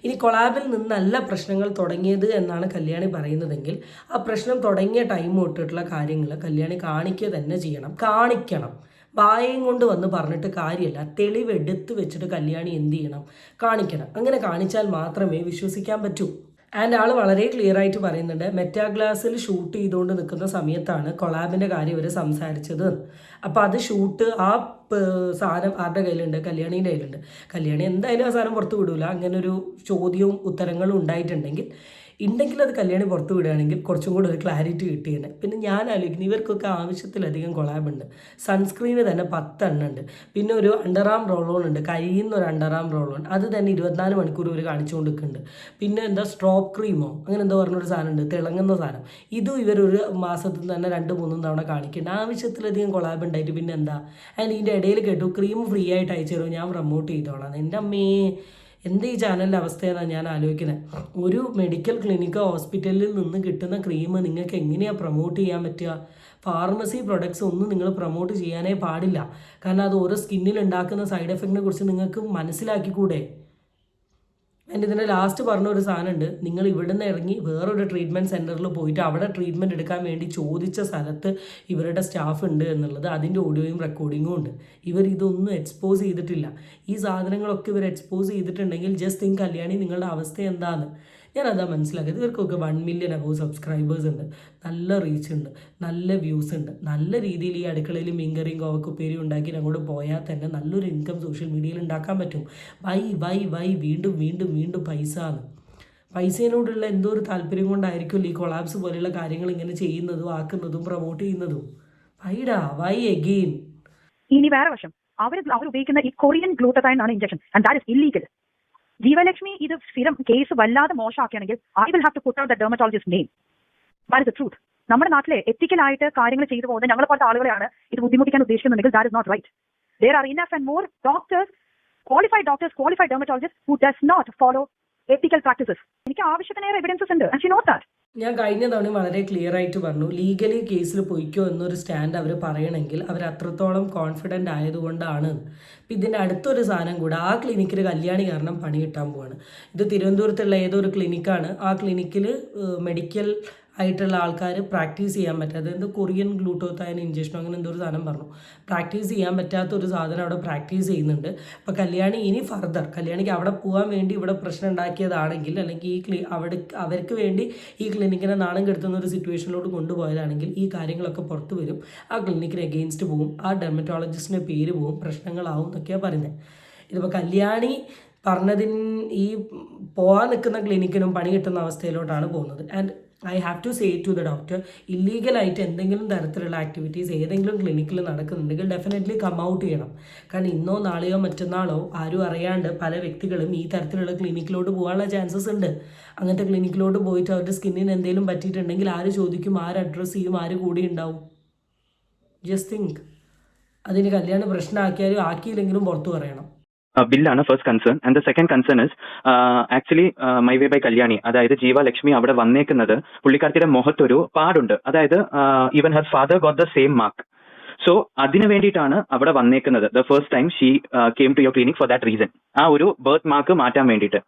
ഇനി കൊളാബിൽ നിന്നല്ല പ്രശ്നങ്ങൾ തുടങ്ങിയത് എന്നാണ് കല്യാണി പറയുന്നതെങ്കിൽ ആ പ്രശ്നം തുടങ്ങിയ ടൈം തൊട്ടിട്ടുള്ള കാര്യങ്ങൾ കല്യാണി കാണിക്കുക തന്നെ കാണിക്കണം. വായയും കൊണ്ട് വന്ന് പറഞ്ഞിട്ട് കാര്യമല്ല, തെളിവെടുത്ത് വെച്ചിട്ട് കല്യാണി എന്ത് ചെയ്യണം, കാണിക്കണം. അങ്ങനെ കാണിച്ചാൽ മാത്രമേ വിശ്വസിക്കാൻ പറ്റൂ. ആൻഡ് ആൾ വളരെ ക്ലിയർ ആയിട്ട് പറയുന്നുണ്ട്, മെറ്റാ ഗ്ലാസിൽ ഷൂട്ട് ചെയ്തുകൊണ്ട് നിൽക്കുന്ന സമയത്താണ് കൊളാബിൻ്റെ കാര്യം ഇവർ സംസാരിച്ചത്. അപ്പോൾ അത് ഷൂട്ട് ആ സാധനം ആരുടെ കയ്യിലുണ്ട്, കല്യാണീൻ്റെ കയ്യിലുണ്ട്. കല്യാണി എന്തായാലും ആ സാധനം പുറത്ത് വിടൂല. അങ്ങനെ ഒരു ചോദ്യവും ഉത്തരങ്ങളും ഉണ്ടായിട്ടുണ്ടെങ്കിൽ അത് കല്യാണി പുറത്ത് വിടുകയാണെങ്കിൽ കുറച്ചും കൂടെ ഒരു ക്ലാരിറ്റി കിട്ടിയാണ്. പിന്നെ ഞാൻ ആലോചിക്കുന്നു ഇവർക്കൊക്കെ ആവശ്യത്തിലധികം കൊളാബുണ്ട്. സൺസ്ക്രീന് തന്നെ 10 എണ്ണം ഉണ്ട്. പിന്നെ ഒരു അണ്ടർആം റോളോൺ ഉണ്ട്, കഴിയുന്ന ഒരു അണ്ടർആം റോളോൺ, അത് തന്നെ 24 മണിക്കൂർ ഇവർ കാണിച്ചുകൊണ്ടിരിക്കുന്നുണ്ട്. പിന്നെ എന്താ സ്ട്രോപ്പ് ക്രീമോ അങ്ങനെ എന്തോ പറഞ്ഞൊരു സാധനം ഉണ്ട്, തിളങ്ങുന്ന സാധനം. ഇതും ഇവരൊരു മാസത്തിൽ തന്നെ 2-3 തവണ കാണിക്കുന്നുണ്ട്. ആവശ്യത്തിലധികം കൊളാബ് ഉണ്ടായിട്ട് പിന്നെ എന്താ. ആൻഡ് ഇതിൻ്റെ ഇടയിൽ കേട്ടു ക്രീം ഫ്രീ ആയിട്ട് അയച്ചു തരുമോ, ഞാൻ പ്രൊമോട്ട് ചെയ്തോളാം. എൻ്റെ അമ്മേ, എന്ത് ഈ ചാനലിൻ്റെ അവസ്ഥയെന്നാണ് ഞാൻ ആലോചിക്കുന്നത്. ഒരു മെഡിക്കൽ ക്ലിനിക്കോ ഹോസ്പിറ്റലിൽ നിന്ന് കിട്ടുന്ന ക്രീം നിങ്ങൾക്ക് എങ്ങനെയാണ് പ്രൊമോട്ട് ചെയ്യാൻ പറ്റുക? ഫാർമസി പ്രൊഡക്ട്സ് ഒന്നും നിങ്ങൾ പ്രൊമോട്ട് ചെയ്യാനേ പാടില്ല. കാരണം അത് ഓരോ സ്കിന്നിൽ ഉണ്ടാക്കുന്ന സൈഡ് എഫക്റ്റിനെ കുറിച്ച് നിങ്ങൾക്ക് മനസ്സിലാക്കിക്കൂടെ? എൻ്റെ ഇതിൻ്റെ ലാസ്റ്റ് പറഞ്ഞൊരു സാധനമുണ്ട്, നിങ്ങൾ ഇവിടുന്ന് ഇറങ്ങി വേറൊരു ട്രീറ്റ്മെൻറ്റ് സെൻറ്ററിൽ പോയിട്ട് അവിടെ ട്രീറ്റ്മെൻറ്റ് എടുക്കാൻ വേണ്ടി ചോദിച്ച സ്ഥലത്ത് ഇവരുടെ സ്റ്റാഫ് ഉണ്ട് എന്നുള്ളത്. അതിൻ്റെ ഓഡിയോയും റെക്കോർഡിങ്ങും ഉണ്ട്. ഇവർ ഇതൊന്നും എക്സ്പോസ് ചെയ്തിട്ടില്ല. ഈ സാധനങ്ങളൊക്കെ ഇവർ എക്സ്പോസ് ചെയ്തിട്ടുണ്ടെങ്കിൽ ജസ്റ്റ് തിങ്ക് കല്യാണി നിങ്ങളുടെ അവസ്ഥ എന്താണെന്ന്. ഞാനതാ മനസ്സിലാക്കിയത്. ഇവർക്കൊക്കെ 1 മില്യൺ അബവ് സബ്സ്ക്രൈബേഴ്സ് ഉണ്ട്, നല്ല റീച്ച് ഉണ്ട്, നല്ല വ്യൂസ് ഉണ്ട്. നല്ല രീതിയിൽ ഈ അടുക്കളയിൽ മീൻകറിയും കോവക്കുപ്പേരിയും ഉണ്ടാക്കി അങ്ങോട്ട് പോയാൽ തന്നെ നല്ലൊരു ഇൻകം സോഷ്യൽ മീഡിയയിൽ ഉണ്ടാക്കാൻ പറ്റും. വൈ വീണ്ടും പൈസേനോടുള്ള എന്തോ ഒരു താല്പര്യം കൊണ്ടായിരിക്കുമല്ലോ ഈ കൊളാബ്സ് പോലെയുള്ള കാര്യങ്ങൾ ഇങ്ങനെ ചെയ്യുന്നതും ആക്കുന്നതും പ്രൊമോട്ട് ചെയ്യുന്നതും. Why again.
ഇനി വേറെ വശം, അവർ ഉപയോഗിക്കുന്ന ഈ കൊറിയൻ ഗ്ലൂട്ടതൈൻ ആണ് injection, and that is illegal. Jeevalakshmi ഇത് സ്ഥിരം കേസ് വല്ലാതെ മോശമാക്കുകയാണെങ്കിൽ I will have to put out the dermatologist name. That is the truth. നമ്മുടെ നാട്ടിലെ എത്തിക്കലായിട്ട് കാര്യങ്ങൾ ചെയ്തു പോകുന്നത് ഞങ്ങളെ പോലത്തെ ആളുകളെയാണ് ഇത് ബുദ്ധിമുട്ടിക്കാൻ ഉദ്ദേശിക്കുന്നുണ്ടെങ്കിൽ that is not right. There are enough and more qualified doctors, qualified dermatologists who does not follow ethical practices. എനിക്ക് ആവശ്യത്തിനേറെ എവിഡൻസസ് ഉണ്ട്, and she knows that.
ഞാൻ കഴിഞ്ഞ തവണ വളരെ ക്ലിയർ ആയിട്ട് പറഞ്ഞു, ലീഗലി കേസിൽ പൊയ്ക്കോ എന്നൊരു സ്റ്റാൻഡ് അവർ പറയണമെങ്കിൽ അവർ അത്രത്തോളം കോൺഫിഡൻ്റ് ആയതുകൊണ്ടാണ്. അപ്പം ഇതിൻ്റെ അടുത്തൊരു സാധനം കൂടെ, ആ ക്ലിനിക്കിൽ കല്യാണി കാരണം പണി കിട്ടാൻ പോവാണ്. ഇത് തിരുവനന്തപുരത്തുള്ള ഏതോ ഒരു ക്ലിനിക്കാണ്. ആ ക്ലിനിക്കിൽ മെഡിക്കൽ ആയിട്ടുള്ള ആൾക്കാർ പ്രാക്ടീസ് ചെയ്യാൻ പറ്റാത്ത എന്തോ കൊറിയൻ ഗ്ലൂട്ടോതൈൻ ഇഞ്ചക്ഷനോ അങ്ങനെ എന്തോ ഒരു സാധനം പറഞ്ഞു. പ്രാക്ടീസ് ചെയ്യാൻ പറ്റാത്ത ഒരു സാധനം അവിടെ പ്രാക്ടീസ് ചെയ്യുന്നുണ്ട്. അപ്പോൾ കല്യാണി ഇനി ഫർദർ കല്യാണിക്ക് അവിടെ പോകാൻ വേണ്ടി ഇവിടെ പ്രശ്നം ഉണ്ടാക്കിയതാണെങ്കിൽ, അല്ലെങ്കിൽ അവർക്ക് വേണ്ടി ഈ ക്ലിനിക്കിനെ നാണം കെടുത്തുന്ന ഒരു സിറ്റുവേഷനിലോട്ട് കൊണ്ടുപോയതാണെങ്കിൽ ഈ കാര്യങ്ങളൊക്കെ പുറത്ത് വരും. ആ ക്ലിനിക്കിന് എഗെയിൻസ്റ്റ് പോകും, ആ ഡെർമറ്റോളജിസ്റ്റിൻ്റെ പേര് പോകും, പ്രശ്നങ്ങളാവും എന്നൊക്കെയാണ് പറയുന്നത്. ഇതിപ്പോൾ കല്യാണി പറഞ്ഞതിന് ഈ പോകാൻ നിൽക്കുന്ന ക്ലിനിക്കിനും പണി കിട്ടുന്ന അവസ്ഥയിലോട്ടാണ് പോകുന്നത്. And I have to say to the doctor, ഇല്ലീഗലായിട്ട് എന്തെങ്കിലും തരത്തിലുള്ള ആക്ടിവിറ്റീസ് ഏതെങ്കിലും ക്ലിനിക്കിൽ നടക്കുന്നുണ്ടെങ്കിൽ ഡെഫിനറ്റ്ലി കം ഔട്ട് ചെയ്യണം. കാരണം ഇന്നോ നാളെയോ മറ്റന്നാളോ ആരും അറിയാണ്ട് പല വ്യക്തികളും ഈ തരത്തിലുള്ള ക്ലിനിക്കിലോട്ട് പോകാനുള്ള ചാൻസസ് ഉണ്ട്. അങ്ങനത്തെ ക്ലിനിക്കിലോട്ട് പോയിട്ട് അവരുടെ സ്കിന്നിന് എന്തെങ്കിലും പറ്റിയിട്ടുണ്ടെങ്കിൽ ആര് ചോദിക്കും, ആര് അഡ്രസ്സ് ചെയ്യും, ആര് കൂടി ഉണ്ടാവും? Just think. അതിന് കല്യാണം പ്രശ്നമാക്കിയാലും ആക്കിയില്ലെങ്കിലും പുറത്തു പറയണം.
ബില്ലാണ് first concern. And the second concern is actually my way by Kalyani, അതായത് ജീവലക്ഷ്മി അവിടെ വന്നേക്കുന്നത് പുള്ളിക്കാർത്തിയുടെ മുഖത്തൊരു പാടുണ്ട്. അതായത് even her father got the same mark. So അതിന് വേണ്ടിയിട്ടാണ് അവിടെ വന്നേക്കുന്നത്. The first time she came to your clinic for that reason. ആ ഒരു ബർത്ത് മാർക്ക് മാറ്റാൻ വേണ്ടിയിട്ട്.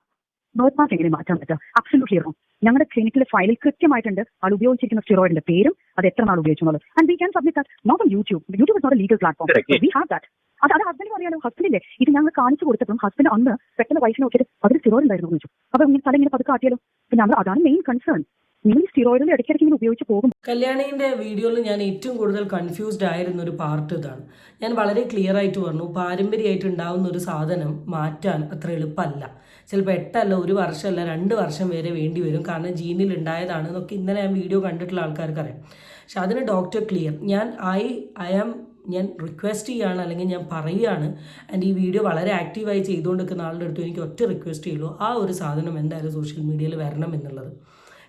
ബർത്ത് മാർക്ക് എങ്ങനെ മാറ്റാൻ പറ്റുക? Absolutely wrong. ഞങ്ങളുടെ ക്ലിനിക്കിലെ ഫയലിൽ കൃത്യമായിട്ടുണ്ട് ആൾ ഉപയോഗിച്ചിരിക്കുന്ന സ്റ്റിറോയിഡിന്റെ പേരും അത് എത്ര നാൾ ഉപയോഗിച്ചുള്ളത്. And we can submit that note on YouTube. YouTube is not a legal platform. We have that. അത് ഹസ്ബൻഡിന് അറിയാലോ. ഹസ്ബൻഡില്ലേ ഇത് ഞങ്ങൾ കാണിച്ചു കൊടുത്തപ്പോൾ ഹസ്ബൻഡ് അന്ന് പെട്ടെന്ന് വയസ്സിന് നോക്കിയിട്ട് അതിൽ സ്റ്റിറോയിഡ് ഉണ്ടായിരുന്നു എന്ന് വെച്ചു. അപ്പൊ ഇങ്ങനെ തല ഇങ്ങനെ പതുക്കെ ആക്കിയാലോ. പിന്നെ നമ്മൾ അതാണ് മെയിൻ കൺസേൺ. നിങ്ങൾ ഈ സ്റ്റിറോയിഡിൽ ഇടയ്ക്കിടയ്ക്ക് ഇങ്ങനെ ഉപയോഗിച്ച് പോകും.
കല്യാണീൻ്റെ വീഡിയോയിൽ ഞാൻ ഏറ്റവും കൂടുതൽ കൺഫ്യൂസ്ഡ് ആയിരുന്ന ഒരു പാർട്ട് ഇതാണ്. ഞാൻ വളരെ ക്ലിയർ ആയിട്ട് പറഞ്ഞു, പാരമ്പര്യമായിട്ട് ഉണ്ടാകുന്ന ഒരു സാധനം മാറ്റാൻ അത്ര എളുപ്പമല്ല. ചിലപ്പോൾ 8 അല്ല 1 വർഷമല്ല 2 വർഷം വരെ വേണ്ടി വരും. കാരണം ജീനിൽ ഉണ്ടായതാണ് എന്നൊക്കെ ഇന്നലെ ഞാൻ വീഡിയോ കണ്ടിട്ടുള്ള ആൾക്കാർക്ക് അറിയാം. പക്ഷെ അതിന് ഡോക്ടർ ക്ലിയർ. ഞാൻ റിക്വസ്റ്റ് ചെയ്യുകയാണ്, അല്ലെങ്കിൽ ഞാൻ പറയുകയാണ്. ആൻഡ് ഈ വീഡിയോ വളരെ ആക്റ്റീവായി ചെയ്തുകൊണ്ടിരിക്കുന്ന ആളുടെ അടുത്ത് എനിക്ക് ഒറ്റ റിക്വസ്റ്റ് ചെയ്യുള്ളൂ, ആ ഒരു സാധനം എന്തായാലും സോഷ്യൽ മീഡിയയിൽ വരണം എന്നുള്ളത്.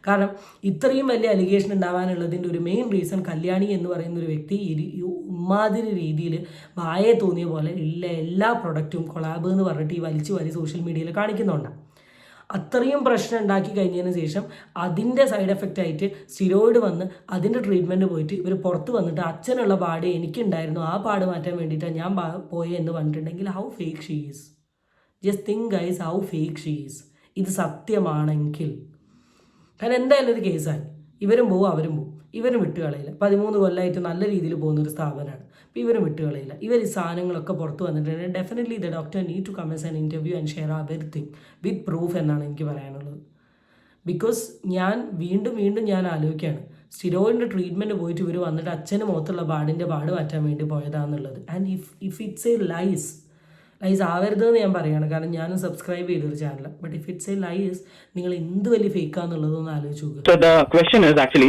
കാരണം ഇത്രയും വലിയ അലിഗേഷൻ ഉണ്ടാവാനുള്ളതിൻ്റെ ഒരു മെയിൻ റീസൺ കല്യാണി എന്ന് പറയുന്ന ഒരു വ്യക്തി ഇമാതിരി രീതിയിൽ വായെ തോന്നിയ പോലെ എല്ലാ പ്രൊഡക്റ്റും കൊളാബ് എന്ന് പറഞ്ഞിട്ട് ഈ വലിച്ചു സോഷ്യൽ മീഡിയയിൽ കാണിക്കുന്നുണ്ടാണ്. അത്രയും പ്രശ്നം ഉണ്ടാക്കി കഴിഞ്ഞതിന് ശേഷം അതിൻ്റെ സൈഡ് എഫക്റ്റ് ആയിട്ട് സ്റ്റിറോയിഡ് വന്ന് അതിൻ്റെ ട്രീറ്റ്മെൻറ്റ് പോയിട്ട് ഇവർ പുറത്ത് വന്നിട്ട് അച്ഛനുള്ള പാട് എനിക്കുണ്ടായിരുന്നു, ആ പാട് മാറ്റാൻ വേണ്ടിയിട്ടാണ് ഞാൻ പോയത് എന്ന് പറഞ്ഞിട്ടുണ്ടെങ്കിൽ how fake she is. Just think guys how fake she is. ഇത് സത്യമാണെങ്കിൽ കാരണം എന്തായാലും ഒരു കേസായി. ഇവരും പോവും അവരും പോവും. ഇവരും വിട്ടുകളയില്ല. 13 കൊല്ലമായിട്ട് നല്ല രീതിയിൽ പോകുന്നൊരു സ്ഥാപനമാണ്. അപ്പോൾ ഇവരും വിട്ടുകളയില്ല. ഇവർ ഈ സാധനങ്ങളൊക്കെ പുറത്ത് വന്നിട്ടുണ്ടെങ്കിൽ definitely the doctor need to come as an interview and share everything with proof എന്നാണ് എനിക്ക് പറയാനുള്ളത്. ബിക്കോസ് ഞാൻ വീണ്ടും ഞാൻ ആലോചിക്കുകയാണ്, സ്റ്റിറോയിഡിൻ്റെ ട്രീറ്റ്മെൻറ്റ് പോയിട്ട് ഇവർ വന്നിട്ട് അച്ഛന് മുഖത്തുള്ള പാട് മാറ്റാൻ വേണ്ടി പോയതാണെന്നുള്ളത്. And if it's a lies ആവരുതെന്ന് ഞാൻ പറയുകയാണ്. കാരണം ഞാനും സബ്സ്ക്രൈബ് ചെയ്തൊരു channel. But if it's a lies, നിങ്ങൾ എന്ത് വലിയ ഫേക്കാന്നുള്ളതൊന്ന് ആലോചിച്ച് നോക്കുക.
So the question is actually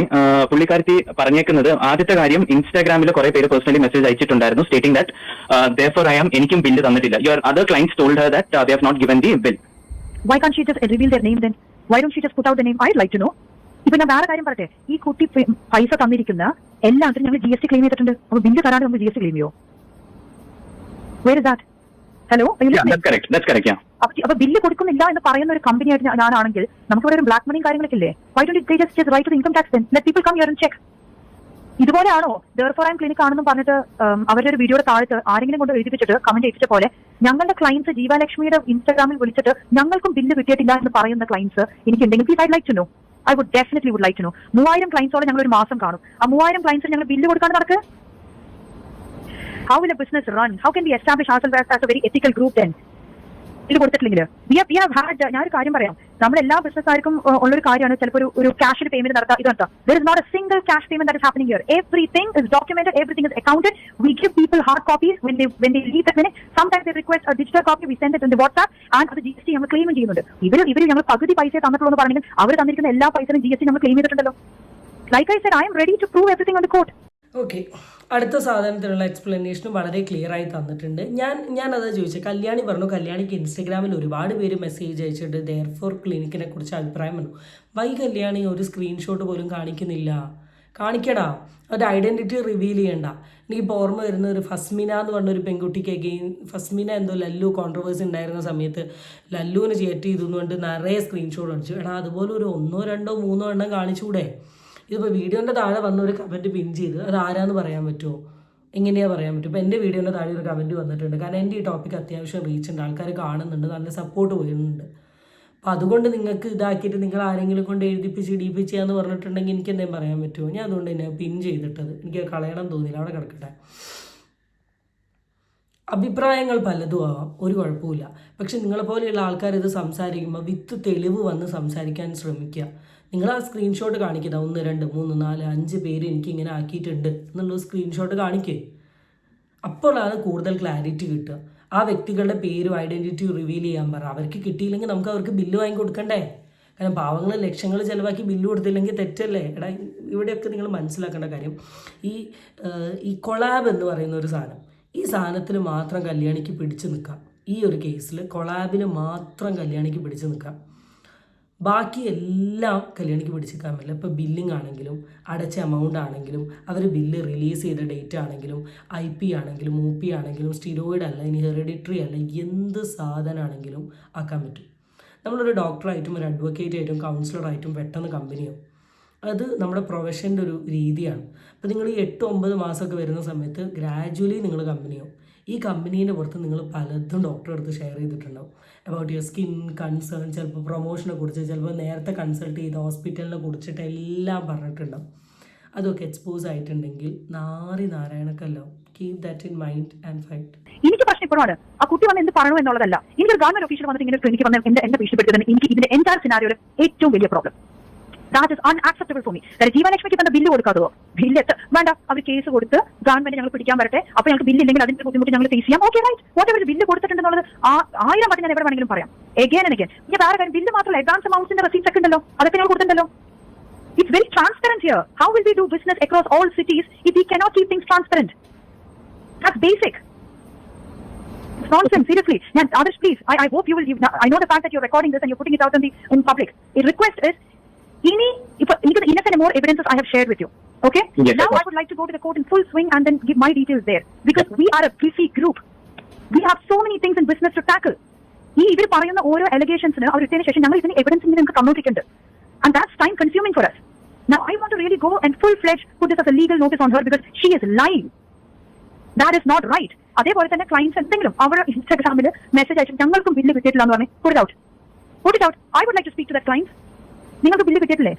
പുള്ളിക്കാരത്തി പറഞ്ഞേക്കുന്നത് ആദ്യത്തെ കാര്യം, ഇൻസ്റ്റാഗ്രാമിൽ കുറെ പേര് പേഴ്സണലി മെസ്സേജ് അയച്ചിട്ടുണ്ടായിരുന്നു stating that therefore I am എനിക്കും ബില്ല് തന്നിട്ടില്ല. Your other clients told her that they have not given the bill.
Why can't she just reveal their name then? Why don't she just put out the name? I'd like to know. ഇപ്പൊ ഞാൻ വേറെ കാര്യം പറയട്ടെ, ഈ കുട്ടി പൈസ തന്നിരിക്കുന്ന എല്ലാത്തിനും ഞങ്ങൾ GST ക്ലെയിം ചെയ്തിട്ടുണ്ട്. അപ്പോൾ ബില്ല് തരാതെ നമ്മൾ GST ക്ലെയിം ചെയ്യോ? Where is that? Hello,
that's correct.
അപ്പൊ ബില്ല് കൊടുക്കുന്നില്ല എന്ന് പറയുന്ന ഒരു കമ്പനി ആയിട്ട് ഞാനാണെങ്കിൽ നമുക്ക് ഇവിടെ ഒരു ബ്ലാക്ക് മണിയും കാര്യങ്ങളൊക്കെ ഇല്ലേ? Why don't they just write to the income tax then? Let people come here and check. ഇതുപോലെയാണോ therefore I am clinic ആണെന്നും പറഞ്ഞിട്ട് അവരുടെ ഒരു വീഡിയോയുടെ താഴത്ത് ആരെങ്കിലും കൊണ്ട് എഴുതിപ്പിച്ചിട്ട് കമന്റ് ചെയ്യിച്ച പോലെ ഞങ്ങളുടെ ക്ലയൻസ് ജീവലക്ഷ്മിയുടെ ഇൻസ്റ്റാഗ്രാമിൽ വിളിച്ചിട്ട് ഞങ്ങൾക്കും ബില്ല് കിട്ടിയിട്ടില്ല എന്ന് പറയുന്ന ക്ലയൻസ് എനിക്കുണ്ടെങ്കിൽ please I like to know. I would definitely would like to know. 3000 ക്ലയൻസോടെ ഞങ്ങൾ ഒരു മാസം കാണും. ആ 3000 ക്ലയൻസിന് ഞങ്ങൾ ബില്ല് കൊടുക്കാൻ നടക്കുക. How will a business run? How can we establish ourselves as a very ethical group then? ഇത് കൊടുത്തിട്ടില്ലെങ്കിൽ we have had, ഞാനൊരു കാര്യം പറയാം, നമ്മുടെ എല്ലാ ബിസിനസ്സുകാർക്കും ഉള്ളൊരു കാര്യമാണ് ചിലപ്പോൾ ഒരു ക്യാഷിൽ പേയ്മെന്റ് നടത്താം. ഇതെന്താ, there is not a single cash payment that is happening here. Everything is documented, everything is accounted. We give people hard copies when they leave the clinic. Sometimes they request a digital copy, we send it in the WhatsApp, and അത് GST നമ്മൾ ക്ലെയിം ചെയ്യുന്നുണ്ട്. ഇവർ ഞങ്ങൾ പകുതി പൈസ തന്നിട്ടുള്ളൂ എന്ന് പറഞ്ഞെങ്കിൽ അവർ തന്നിരിക്കുന്ന എല്ലാ പൈസയും GST നമ്മൾ ക്ലെയിം ചെയ്തിട്ടുണ്ടല്ലോ. Like I said, I am ready to prove everything on the court.
Okay, അടുത്ത സാധനത്തിനുള്ള എക്സ്പ്ലനേഷനും വളരെ ക്ലിയർ ആയി തന്നിട്ടുണ്ട്. ഞാനത് ചോദിച്ചത്, കല്യാണി പറഞ്ഞു കല്യാണിക്ക് ഇൻസ്റ്റഗ്രാമിൽ ഒരുപാട് പേര് മെസ്സേജ് അയച്ചിട്ട് ദെയർഫോർ ക്ലിനിക്കിനെ കുറിച്ച് അഭിപ്രായം പറഞ്ഞു. വൈ കല്യാണി ഒരു സ്ക്രീൻഷോട്ട് പോലും കാണിക്കുന്നില്ല? കാണിക്കടാ, ഒരു ഐഡൻറ്റിറ്റി റിവീൽ ചെയ്യണ്ട. എനിക്കിപ്പോൾ ഓർമ്മ വരുന്ന ഒരു ഫസ്മിന എന്ന് പറഞ്ഞൊരു പെൺകുട്ടിക്ക് അഗെയിൻ ഫസ്മിന എന്തോ ലല്ലു കോൺട്രവേഴ്സി ഉണ്ടായിരുന്ന സമയത്ത് ലല്ലുവിന് ചേറ്റ് ചെയ്തു എന്ന് പറഞ്ഞിട്ട് നിറയെ സ്ക്രീൻഷോട്ട് കാണിച്ചു. എടാ, അതുപോലെ ഒരു 1, 2, 3 എണ്ണം കാണിച്ചുകൂടെ? ഇതിപ്പോൾ വീഡിയോൻ്റെ താഴെ വന്നൊരു കമൻറ്റ് പിൻ ചെയ്ത് അത് ആരാന്ന് പറയാൻ പറ്റുമോ? എങ്ങനെയാണ് പറയാൻ പറ്റും? ഇപ്പോൾ എൻ്റെ വീഡിയോൻ്റെ താഴെ ഒരു കമൻറ്റ് വന്നിട്ടുണ്ട്. കാരണം എൻ്റെ ഈ ടോപ്പിക്ക് അത്യാവശ്യം റീച്ച് ഉണ്ട്, ആൾക്കാർ കാണുന്നുണ്ട്, നല്ല സപ്പോർട്ട് വരുന്നുണ്ട്. അപ്പോൾ അതുകൊണ്ട് നിങ്ങൾക്ക് ഇതാക്കിയിട്ട് നിങ്ങൾ ആരെങ്കിലും കൊണ്ട് എഴുതിപ്പിച്ച് ഇടിപ്പിച്ചാന്ന് പറഞ്ഞിട്ടുണ്ടെങ്കിൽ എനിക്ക് എന്തെങ്കിലും പറയാൻ പറ്റുമോ? ഞാൻ അതുകൊണ്ട് തന്നെ പിൻ ചെയ്തിട്ടത് എനിക്ക് കളയണം തോന്നിയില്ല, അവിടെ കിടക്കട്ടെ. അഭിപ്രായങ്ങൾ പലതും ആവാം, ഒരു കുഴപ്പമില്ല. പക്ഷെ നിങ്ങളെപ്പോലെയുള്ള ആൾക്കാർ ഇത് സംസാരിക്കുമ്പോൾ വിത്ത് തെളിവ് വന്ന് സംസാരിക്കാൻ ശ്രമിക്കുക. നിങ്ങൾ ആ സ്ക്രീൻഷോട്ട് കാണിക്കുക, 1, 2, 3, 4, 5 പേര് എനിക്കിങ്ങനെ ആക്കിയിട്ടുണ്ട് എന്നുള്ള സ്ക്രീൻഷോട്ട് കാണിക്കേ. അപ്പോഴാണ് കൂടുതൽ ക്ലാരിറ്റി കിട്ടുക. ആ വ്യക്തികളുടെ പേരും ഐഡൻറ്റിറ്റി റിവീൽ ചെയ്യാൻ പറ. അവർക്ക് കിട്ടിയില്ലെങ്കിൽ നമുക്ക് അവർക്ക് ബില്ല് വാങ്ങി കൊടുക്കണ്ടേ? കാരണം പാവങ്ങൾ ലക്ഷങ്ങൾ ചിലവാക്കി ബില്ല് കൊടുത്തില്ലെങ്കിൽ തെറ്റല്ലേ? എടാ, ഇവിടെയൊക്കെ നിങ്ങൾ മനസ്സിലാക്കേണ്ട കാര്യം, ഈ കൊളാബ് എന്ന് പറയുന്ന ഒരു സാധനം, ഈ സാധനത്തിന് മാത്രം കല്യാണിക്ക് പിടിച്ച് നിൽക്കാം. ഈ ഒരു കേസിൽ കൊളാബിന് മാത്രം കല്യാണിക്ക് പിടിച്ച് നിൽക്കാം. ബാക്കി എല്ലാം കല്യാണിക്ക് പിടിച്ചിരിക്കാൻ പറ്റില്ല. ഇപ്പോൾ ബില്ലിംഗ് ആണെങ്കിലും അടച്ച എമൗണ്ട് ആണെങ്കിലും അവർ ബില്ല് റിലീസ് ചെയ്ത ഡേറ്റ് ആണെങ്കിലും IP ആണെങ്കിലും OP ആണെങ്കിലും സ്റ്റിറോയിഡ് അല്ല, ഇനി ഹെറിഡിറ്ററി അല്ല, എന്ത് സാധനമാണെങ്കിലും ആക്കാൻ പറ്റും. നമ്മളൊരു ഡോക്ടറായിട്ടും ഒരു അഡ്വക്കേറ്റ് ആയിട്ടും കൗൺസിലറായിട്ടും പെട്ടെന്ന് കമ്പനിയാവും. അത് നമ്മുടെ പ്രൊഫഷൻ്റെ ഒരു രീതിയാണ്. അപ്പോൾ നിങ്ങൾ ഈ 8-9 മാസമൊക്കെ വരുന്ന സമയത്ത് ഗ്രാജുവലി നിങ്ങൾ കമ്പനിയാവും. ഈ കമ്പനീൻ്റെ പുറത്ത് നിങ്ങൾ പലതും ഡോക്ടറെ അടുത്ത് ഷെയർ ചെയ്തിട്ടുണ്ടാവും. അബൌട്ട് യുവർ സ്കിൻ കൺസേൺ, ചിലപ്പോൾ പ്രൊമോഷനെ കുറിച്ച്, ചിലപ്പോൾ നേരത്തെ കൺസൾട്ട് ചെയ്ത ഹോസ്പിറ്റലിനെ കുറിച്ചിട്ട് എല്ലാം പറഞ്ഞിട്ടുണ്ടാവും. അതൊക്കെ എക്സ്പോസ് ആയിട്ടുണ്ടെങ്കിൽ നാരായണക്കല്ലോ, keep that in mind and fight.
എനിക്ക് പ്രശ്നം ഇപ്പോഴാണ് ആ കുട്ടി വന്ന് എന്ത് പറയണു എന്നുള്ളതല്ല. എനിക്കൊരു ഗവൺമെന്റ് ഓഫീഷ്യൽ വന്നിട്ട് ഇങ്ങനെ ക്ലിനിക്ക് വന്ന് എന്നെ ഭീഷണിപ്പെടുത്തുന്നത് എനിക്ക് ഇതിന്റെ എൻറ്റയർ സിനാരിയോയിൽ ഏറ്റവും വലിയ problem. That is unacceptable for me. ജീവലക്ഷ്മിക്ക് തന്നെ ബില്ല് കൊടുക്കാതോ? ബില്ല് വേണ്ട, അവർ കേസ് കൊടുത്ത് ഗവൺമെന്റ് ഞങ്ങൾ പിടിക്കാൻ വരട്ടെ, അപ്പൊ ഞങ്ങൾക്ക് ബില്ല് ഇല്ലെങ്കിൽ അതിന്റെ ബുദ്ധിമുട്ട് ഞങ്ങൾ ഫേസ് ചെയ്യാം. Okay right, whatever bill കൊടുത്തിട്ടുണ്ടെന്നുള്ളത് 1000 വട്ടം ഞാൻ എവിടെ വേണമെങ്കിലും പറയാം. Again and again. ഇനി വേറെ കാര്യം, ബില്ല് മാത്രമല്ല അഡ്വാൻസ് അമൗണ്ട്സിന്റെ റെസീപ്റ്റ്സ് ഒക്കെ ഉണ്ടല്ലോ, അതൊക്കെ ഞങ്ങൾ കൊടുത്തിട്ടുണ്ടല്ലോ. It's very transparent here. How will we do business across all cities if we cannot keep things transparent? That's basic. It's nonsense, seriously. Adarsh, please, I hope you will. I know the fact that you're recording this and you're putting it out in public. A request is, enough and more evidences I have shared with you. Okay?
Yes,
now I would like to go to the court in full swing and then give my details there. Because we are a busy group. We have so many things in business to tackle. ഇവർ പറയുന്ന ഓരോ അലിഗേഷൻസിന് അവർ ഇട്ടതിന് ശേഷം ഞങ്ങൾ ഇതിന് എവിഡൻസ് നമുക്ക് തന്നോട്ടിട്ടുണ്ട്. And that's time consuming for us. Now I want to really go and full-fledged put this as a legal notice on her because she is lying. That is not right. അതേപോലെ തന്നെ ക്ലയൻസ് എന്തെങ്കിലും അവരുടെ ഇൻസ്റ്റാഗ്രാമിൽ മെസ്സേജ് അയച്ചു ഞങ്ങൾക്കും ബില്ല് കിട്ടിയിട്ടില്ല എന്ന് പറഞ്ഞ് put it out. I would like to speak to that client. നിങ്ങൾക്ക് ബില്ല് കിട്ടിയിട്ടില്ലേ?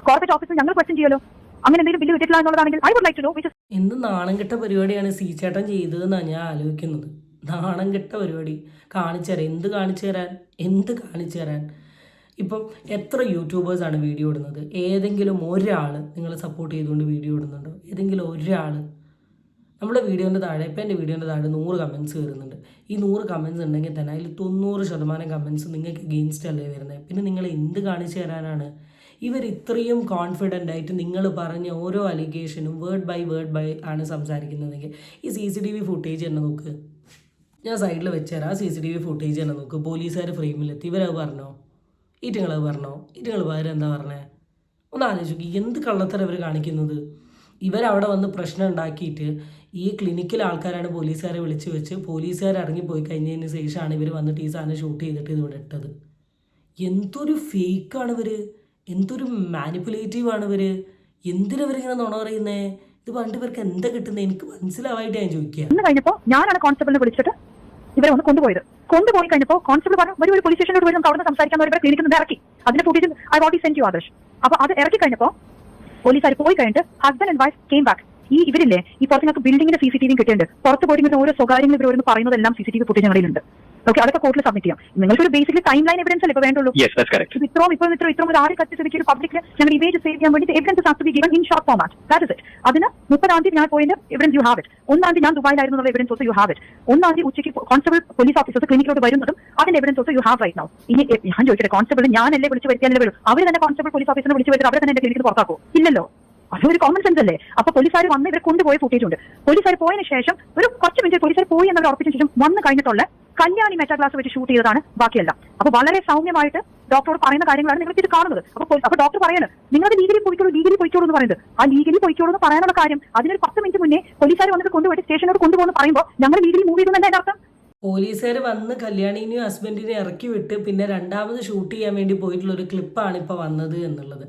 കോർപ്പറേറ്റ് ഓഫീസിൽ ഞങ്ങൾ ക്വസ്റ്റ്യൻ ചെയ്യലോ. അങ്ങനെ എന്തെങ്കിലും ബില്ല് കിട്ടിയിട്ടില്ല എന്നുള്ളതാണെങ്കിൽ I would like to know which is.
എന്ത് നാണം കെട്ട പരിപാടിയാണ് സി ചേട്ടൻ ചെയ്തതെന്നാണ് ഞാൻ ആലോചിക്കുന്നത്. നാണം കെട്ട പരിപാടി. കാണിച്ചു തരാൻ, എന്ത് കാണിച്ചു തരാൻ? ഇപ്പം എത്ര യൂട്യൂബേഴ്സാണ് വീഡിയോ ഇടുന്നത്? ഏതെങ്കിലും ഒരാൾ നിങ്ങളെ സപ്പോർട്ട് ചെയ്തുകൊണ്ട് വീഡിയോ ഇടുന്നുണ്ടോ? ഏതെങ്കിലും ഒരാൾ? നമ്മുടെ വീഡിയോൻ്റെ താഴെ, ഇപ്പം എൻ്റെ വീഡിയോൻ്റെ താഴെ 100 കമൻറ്റ്സ് വരുന്നുണ്ട്. ഈ 100 കമൻറ്റ്സ് ഉണ്ടെങ്കിൽ തന്നെ അതിൽ 90% കമൻറ്റ്സ് നിങ്ങൾക്ക് എഗെയിൻസ്റ്റ് അല്ലേ വരുന്നത്. പിന്നെ നിങ്ങൾ എന്ത് കാണിച്ചു തരാനാണ്? ഇവർ ഇത്രയും കോൺഫിഡൻ്റ് ആയിട്ട് നിങ്ങൾ പറഞ്ഞ ഓരോ അലിഗേഷനും വേർഡ് ബൈ ആണ് സംസാരിക്കുന്നതെങ്കിൽ ഈ CCTV ഫുട്ടേജ് തന്നെ നോക്ക്. ഞാൻ സൈഡിൽ വെച്ചുതരാം. CCTV ഫുട്ടേജ് തന്നെ നോക്ക്. പോലീസുകാർ ഫ്രെയിമിലെത്തി. ഇവരത് പറഞ്ഞോ? ഈറ്റുങ്ങളത് പറഞ്ഞോ? ഈറ്റുങ്ങൾ പകരം എന്താ പറഞ്ഞേ? ഒന്ന് ആലോചിക്കും. എന്ത് കള്ളത്തരം ഇവർ കാണിക്കുന്നത്? ഇവരവിടെ വന്ന് പ്രശ്നം ഉണ്ടാക്കിയിട്ട് ഈ ക്ലിനിക്കിൽ ആൾക്കാരാണ് പോലീസുകാരെ വിളിച്ച് വെച്ച് പോലീസുകാർ ഇറങ്ങിപ്പോയി കഴിഞ്ഞതിന് ശേഷമാണ് ഇവർ വന്നിട്ട് ഈ സാധനം ഷൂട്ട് ചെയ്തിട്ട് ഇതിവിടെ ഇട്ടത്. എന്തൊരു ഫേക്കാണ് ഇവർ, എന്തൊരു മാനിപ്പുലേറ്റീവാണ് ഇവർ. എന്തിനവരിങ്ങനെ നുണ പറയുന്നേ? ഇത് പണ്ട് ഇവർക്ക് എന്താ കിട്ടുന്നത്? എനിക്ക് മനസ്സിലാവായിട്ട് ഞാൻ ചോദിക്കുക.
ഇന്ന് കഴിഞ്ഞപ്പോൾ ഞാനാണ് കോൺസ്റ്റബിളിനെ വിളിച്ചിട്ട് ഇവരെ ഒന്ന് കൊണ്ടുപോയി കഴിഞ്ഞപ്പോൾ കോൺസ്റ്റബിൾ പറഞ്ഞു ഒരു പോലീസ് സ്റ്റേഷനോട് വരും, അവിടെ സംസാരിക്കാൻ ഇവരെ ക്ലിനിക്കിൽ നിന്ന് ഇറക്കി. അതിന്റെ footage I already send you Adarsh. അപ്പൊ അത് ഇറക്കി കഴിഞ്ഞപ്പോൾ പോലീസുകാർ പോയി കഴിഞ്ഞിട്ട് husband and wife came back. ഇവരില്ലേ ഈ പുറത്ത് ബിൽഡിങ്ങിന്റെ CCTV കിട്ടിയിട്ടുണ്ട്. പുറത്ത് പോയിട്ട് ഓരോ സ്വകാര്യങ്ങൾ ഇവർ പറയുന്നതെല്ലാം CCTV ഫുട്ടേജ് ഞങ്ങളിലുണ്ട്. ഓക്കെ, അതൊക്കെ കോർട്ടിൽ സബ്മിറ്റ് ചെയ്യാം. നിങ്ങൾക്കൊരു ബേസിക്കലി ടൈം ലൈൻ എവിഡൻസ് അല്ലേ ഇപ്പൊ വേണ്ടുള്ളൂ. ഇത്രയും ഒരു 6 കത്തി ഒരു പബ്ലിക്കിൽ ഞങ്ങൾ ഇമേജ് സേവ് ചെയ്യാൻ വേണ്ടി evidence has to be given in short format. That is it. അതിന് 30-ാം തീയതി ഞാൻ പോയതിന്റെ എവിഡൻസ് യു ഹാവ് ഇറ്റ്. 1-ാം തീയതി ഞാൻ ദുബായിലായിരുന്നു എന്നുള്ള evidence also you have it. 1-ാം തീയതി ഉച്ചയ്ക്ക് കോൺസ്റ്റബിൾ പോലീസ് ഓഫീസേഴ്സ് ക്ലിനിക്കിലോട്ട് വരുന്നതും അതിന്റെ evidence also you have right now. ഇനി ഞാൻ ചോദിക്കട്ടെ, കോൺസ്റ്റബിൾ ഞാനല്ലേ വിളിച്ച് വരുത്തിയാലേ വരും? അവർ തന്നെ കോൺസ്റ്റബിൾ പോലീസ് ഓഫീസറിനെ വിളിച്ച് വരുത്തി അവരെ തന്നെ എന്റെ ക്ലിനിക്കിൽ പുറത്താക്കോ? ഇല്ലല്ലോ. അതൊരു കോമൺ സെൻസ് അല്ലേ? അപ്പൊ പോലീസുകാർ വന്ന് ഇവരെ കൊണ്ടുപോയി ഫുട്ടേജ് ഉണ്ട്. പോലീസുകാർ പോയതിനു ശേഷം ഒരു കുറച്ച് മിനിറ്റ് പോലീസുകാർ പോയി എന്നവർ ഉറപ്പിച്ചതിന് ശേഷം വന്ന് കഴിഞ്ഞിട്ടുള്ള കല്യാണി മെറ്റാ ക്ലാസ് വെച്ച് ഷൂട്ട് ചെയ്തതാണ് ബാക്കിയെല്ലാം. അപ്പൊ വളരെ സൗമ്യമായിട്ട് ഡോക്ടറോട് പറയുന്ന കാര്യങ്ങളാണ് നിങ്ങൾ ഇത് കാണുന്നത്. അപ്പൊ ഡോക്ടർ പറയാണ് നിങ്ങൾ ലീഗലി പൊയ്ക്കോളൂ എന്ന് പറയുന്നത്. ആ ലീഗലി പൊയ്ക്കോളൂ എന്ന് പറയാനുള്ള കാര്യം അതിനൊരു 10 മിനിറ്റ് മുന്നേ പോലീസുകാർ വന്നിട്ട് കൊണ്ടുപോയിട്ട് സ്റ്റേഷനോട് കൊണ്ടുപോകുന്നു പറയുമ്പോൾ ഞങ്ങൾ ലീഗലി മൂവ് ചെയ്തു എന്നതിന്റെ അർത്ഥം.
പോലീസുകാർ വന്ന് കല്യാണിനെയും ഹസ്ബൻഡിനെയും ഇറക്കി വിട്ട് പിന്നെ രണ്ടാമത് ഷൂട്ട് ചെയ്യാൻ വേണ്ടി പോയിട്ടുള്ള ഒരു ക്ലിപ്പാണ് ഇപ്പോൾ വന്നത് എന്നുള്ളത്.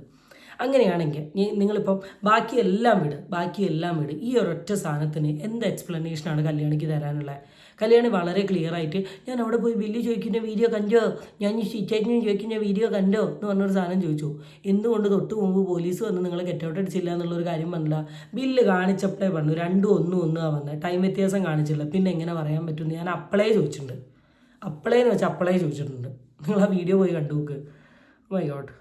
അങ്ങനെയാണെങ്കിൽ നിങ്ങളിപ്പം ബാക്കിയെല്ലാം വിട്. ഈ ഒരൊറ്റ സാധനത്തിന് എന്ത് എക്സ്പ്ലനേഷനാണ് കല്യാണിക്ക് തരാനുള്ളത്? കല്യാണി വളരെ ക്ലിയർ ആയിട്ട് ഞാൻ അവിടെ പോയി ബില്ല് ചോദിക്കുന്ന വീഡിയോ കണ്ടോ, ഞാൻ ഈ ചേട്ടനും ചോദിക്കുന്ന വീഡിയോ കണ്ടോ എന്ന് പറഞ്ഞൊരു സാധനം ചോദിച്ചു. എന്തുകൊണ്ട് തൊട്ട് മുമ്പ് പോലീസ് വന്ന് നിങ്ങളെ ഗെറ്റൗട്ട് അടിച്ചില്ല എന്നുള്ളൊരു കാര്യം പറഞ്ഞില്ല. ബില്ല് കാണിച്ചപ്പോഴേ പറഞ്ഞു 2 1 വന്നത്, ടൈം വ്യത്യാസം കാണിച്ചില്ല. പിന്നെ എങ്ങനെ പറയാൻ പറ്റുമെന്ന് ഞാൻ അപ്പളേ ചോദിച്ചിട്ടുണ്ട്. അപ്പളേ ചോദിച്ചിട്ടുണ്ട്. നിങ്ങൾ ആ വീഡിയോ പോയി കണ്ടു നോക്ക്. My God,